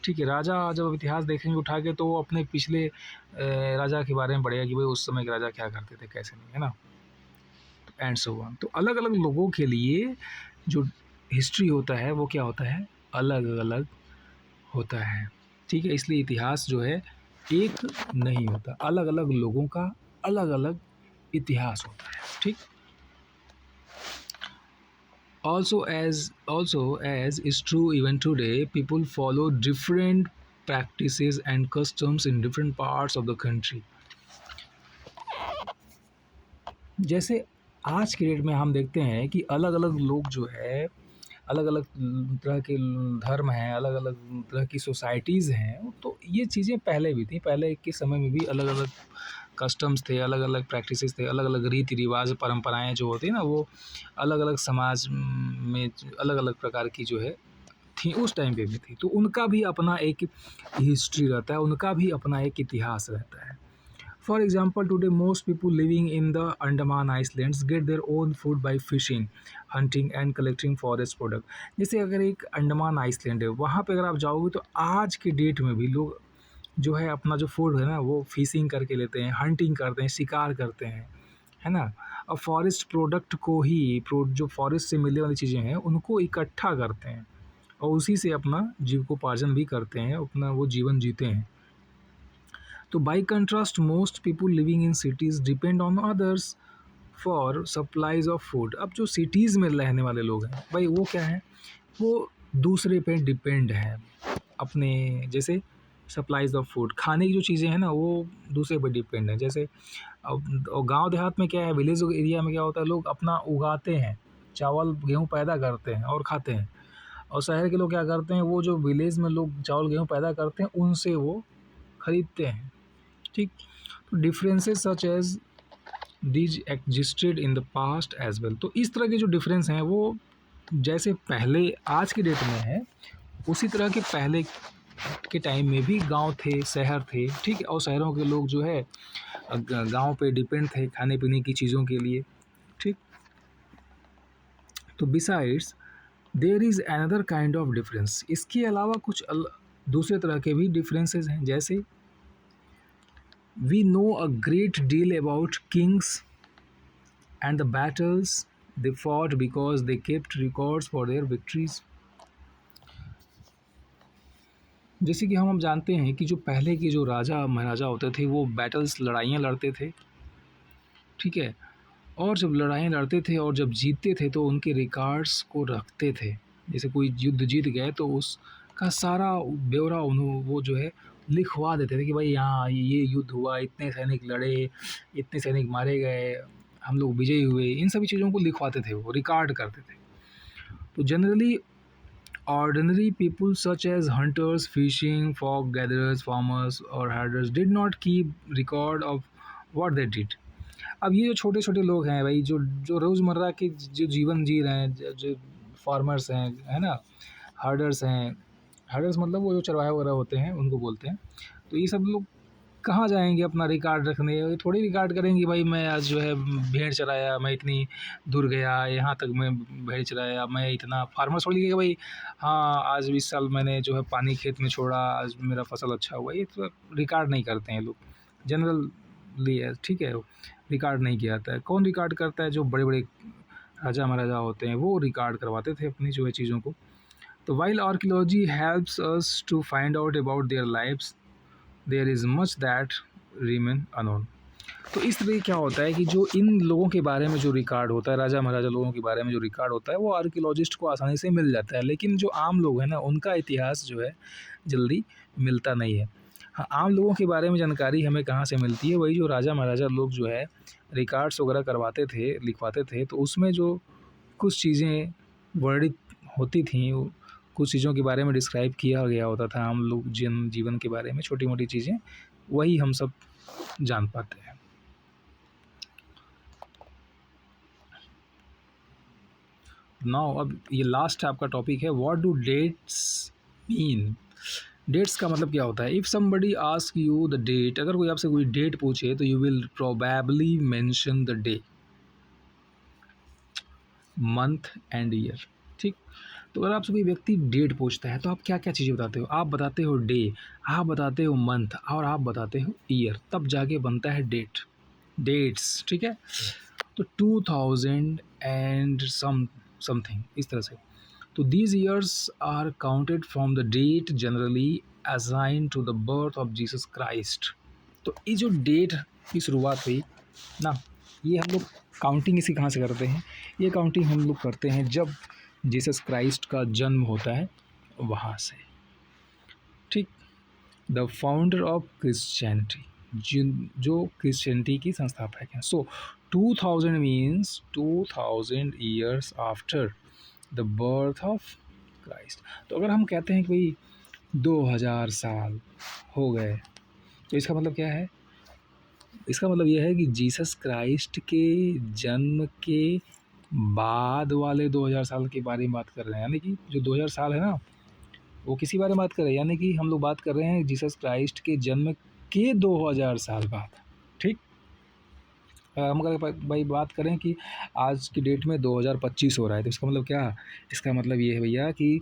ठीक है। राजा जब इतिहास देखेंगे उठा के तो वो अपने पिछले राजा के बारे में पढ़ेगा कि भाई उस समय के राजा क्या करते थे, कैसे नहीं, है ना, एंड सो ऑन। तो अलग अलग लोगों के लिए जो हिस्ट्री होता है वो क्या होता है, अलग अलग होता है, ठीक है। इसलिए इतिहास जो है एक नहीं होता, अलग अलग लोगों का अलग अलग इतिहास होता है, ठीक। Also as is true even today, people follow different practices and customs in different parts of the country। जैसे आज के डेट में हम देखते हैं कि अलग अलग लोग जो है, अलग अलग तरह के धर्म हैं, अलग अलग तरह की सोसाइटीज़ हैं। तो ये चीज़ें पहले भी थी, पहले के समय में भी अलग अलग कस्टम्स थे, अलग अलग प्रैक्टिसेस थे, अलग अलग रीति रिवाज परंपराएं जो होती है ना, वो अलग अलग समाज में अलग अलग प्रकार की जो है थी, उस टाइम पे भी थी। तो उनका भी अपना एक हिस्ट्री रहता है, उनका भी अपना एक इतिहास रहता है। For example, today most people living in the Andaman Islands get their own food by fishing, hunting and collecting forest product। जैसे अगर एक अंडमान आइसलैंड है, वहाँ पे अगर आप जाओगे तो आज के डेट में भी लोग जो है अपना जो फूड है ना, वो फिशिंग करके लेते हैं, हंटिंग करते हैं, शिकार करते हैं, है ना। और फॉरेस्ट प्रोडक्ट को ही जो फॉरेस्ट से मिलने वाली चीज़ें हैं उनको इकट्ठा करते हैं और उसी से अपना जीविकोपार्जन भी करते हैं, अपना वो जीवन जीते हैं। तो by contrast most people living in cities depend on others for supplies of food. अब जो सिटीज़ में रहने वाले लोग हैं भाई, वो क्या है, वो दूसरे पे डिपेंड है अपने, जैसे सप्लाईज ऑफ फूड, खाने की जो चीज़ें हैं ना, वो दूसरे पे डिपेंड है। जैसे अब गांव देहात में क्या है, विलेज एरिया में क्या होता है, लोग अपना उगाते हैं, चावल गेहूँ पैदा करते हैं और खाते हैं। और शहर के लोग क्या करते हैं, वो जो विलेज में लोग चावल गेहूँ पैदा करते हैं उनसे वो खरीदते हैं, ठीक। तो differences such as these existed in the past as well. तो इस तरह के जो डिफरेंस हैं वो जैसे पहले आज की डेट में है, उसी तरह के पहले के टाइम में भी गांव थे, शहर थे, ठीक है। और शहरों के लोग जो है गांव पे डिपेंड थे खाने पीने की चीज़ों के लिए, ठीक। तो besides there is another kind of difference, इसके अलावा कुछ दूसरे तरह के भी डिफरेंसेस हैं। जैसे we know a great deal about kings and the battles they fought because they kept records for their victories. जैसे कि हम जानते हैं कि जो पहले के जो राजा महाराजा होते थे वो बैटल्स लड़ाइयाँ लड़ते थे, ठीक है। और जब लड़ाइयाँ लड़ते थे और जब जीतते थे तो उनके रिकॉर्ड्स को रखते थे। जैसे कोई युद्ध जीत गए तो उसका सारा ब्यौरा उन्हों वो जो है लिखवा देते थे कि भाई यहाँ ये युद्ध हुआ, इतने सैनिक लड़े, इतने सैनिक मारे गए, हम लोग विजयी हुए, इन सभी चीज़ों को लिखवाते थे, वो रिकॉर्ड करते थे। तो generally ordinary people such as hunters, fishing, fog gatherers, farmers or herders did not keep record of what they did। अब ये जो छोटे छोटे लोग हैं भाई, जो जो रोज़मर्रा के जो जीवन जी रहे हैं, जो फार्मर्स हैं, है ना, हर्डर्स हैं, हर्डर्स मतलब वो जो चरवाहे वगैरह होते हैं उनको बोलते हैं। तो ये सब लोग कहाँ जाएंगे अपना रिकॉर्ड रखने, ये थोड़ी रिकॉर्ड करेंगे भाई मैं आज जो है भेड़ चराया, मैं इतनी दूर गया, यहाँ तक मैं भेड़ चराया, मैं इतना। फार्मर थोड़ी लिखेगा भाई हाँ आज इस साल मैंने जो है पानी खेत में छोड़ा, आज मेरा फसल अच्छा हुआ। ये तो रिकॉर्ड नहीं करते हैं लोग जनरली है, ठीक है। रिकॉर्ड नहीं किया जाता है। कौन रिकॉर्ड करता है? जो बड़े बड़े राजा महाराजा होते हैं वो रिकॉर्ड करवाते थे अपनी जो है चीज़ों को। तो while archaeology helps us to find out about their lives, there is much that remain unknown. तो इस तरह क्या होता है कि जो इन लोगों के बारे में जो रिकॉर्ड होता है, राजा महाराजा लोगों के बारे में जो रिकॉर्ड होता है वो आर्कियोलॉजिस्ट को आसानी से मिल जाता है, लेकिन जो आम लोग हैं ना उनका इतिहास जो है जल्दी मिलता नहीं है। हाँ, आम लोगों के बारे में जानकारी हमें कहाँ से मिलती है? वही जो राजा महाराजा लोग जो है रिकॉर्ड्स वगैरह करवाते थे, लिखवाते थे, तो उसमें जो कुछ चीज़ें वर्णित होती थी, कुछ चीज़ों के बारे में डिस्क्राइब किया गया होता था, हम लोग जन जीवन के बारे में छोटी मोटी चीज़ें, वही हम सब जान पाते हैं। नाउ अब ये लास्ट आपका टॉपिक है, what do dates mean. Dates का मतलब क्या होता है? If somebody ask you the date, अगर कोई आपसे कोई डेट पूछे तो you will probably mention the day, month and year, ठीक। तो अगर आपसे कोई व्यक्ति डेट पूछता है तो आप क्या क्या चीज़ें बताते हो? आप बताते हो डे, आप बताते हो मंथ, और आप बताते हो ईयर, तब जाके बनता है डेट, डेट्स, ठीक है। तो 2000 एंड समथिंग इस तरह से। तो these years are counted from the date generally assign to the birth of Jesus Christ. तो ये जो डेट की शुरुआत हुई ना, ये हम लोग काउंटिंग इसी कहाँ से करते हैं? ये काउंटिंग हम लोग करते हैं जब जीसस क्राइस्ट का जन्म होता है वहाँ से, ठीक। द फाउंडर ऑफ क्रिश्चियनिटी, जो क्रिश्चियनिटी की संस्थापक हैं। सो 2000 means 2000 years after the birth of Christ. तो अगर हम कहते हैं कि भाई 2000 साल हो गए, तो इसका मतलब क्या है? इसका मतलब यह है कि जीसस क्राइस्ट के जन्म के बाद वाले 2000 साल के बारे में बात कर रहे हैं, यानी कि जो 2000 साल है ना वो किसी बारे में बात कर रहे हैं, यानी कि हम लोग बात कर रहे हैं जीसस क्राइस्ट के जन्म के 2000 साल बाद, ठीक। हम अगर भाई बात करें कि आज की डेट में 2025 हो रहा है, तो इसका मतलब क्या? इसका मतलब ये है भैया कि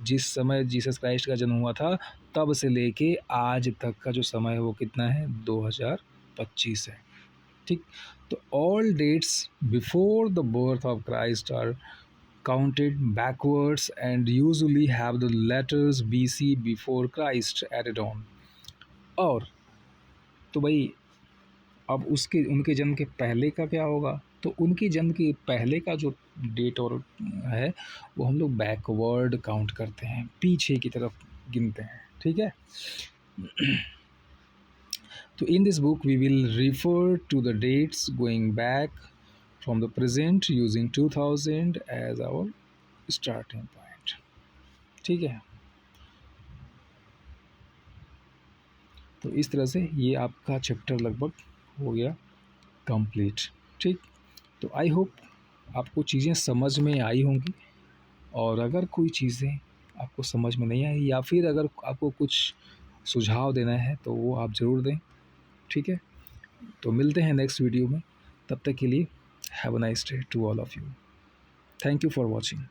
जिस समय जीसस क्राइस्ट का जन्म हुआ था तब से लेके आज तक का जो समय है वो कितना है? 2025 है, ठीक। तो all dates before the birth of Christ are counted backwards and usually have the letters BC before Christ added on। और तो भाई अब उसके उनके जन्म के पहले का क्या होगा? तो उनके जन्म के पहले का जो डेट और है वो हम लोग बैकवर्ड काउंट करते हैं, पीछे की तरफ गिनते हैं, ठीक है। तो in this book we will refer to the dates going back from the present using 2000 as our starting point, ठीक है। तो इस तरह से ये आपका चैप्टर लगभग हो गया कंप्लीट। ठीक, तो आई होप आपको चीज़ें समझ में आई होंगी, और अगर कोई चीज़ें आपको समझ में नहीं आई या फिर अगर आपको कुछ सुझाव देना है तो वो आप ज़रूर दें। ठीक है, तो मिलते हैं नेक्स्ट वीडियो में। तब तक के लिए have a nice day to all of you. Thank you for watching.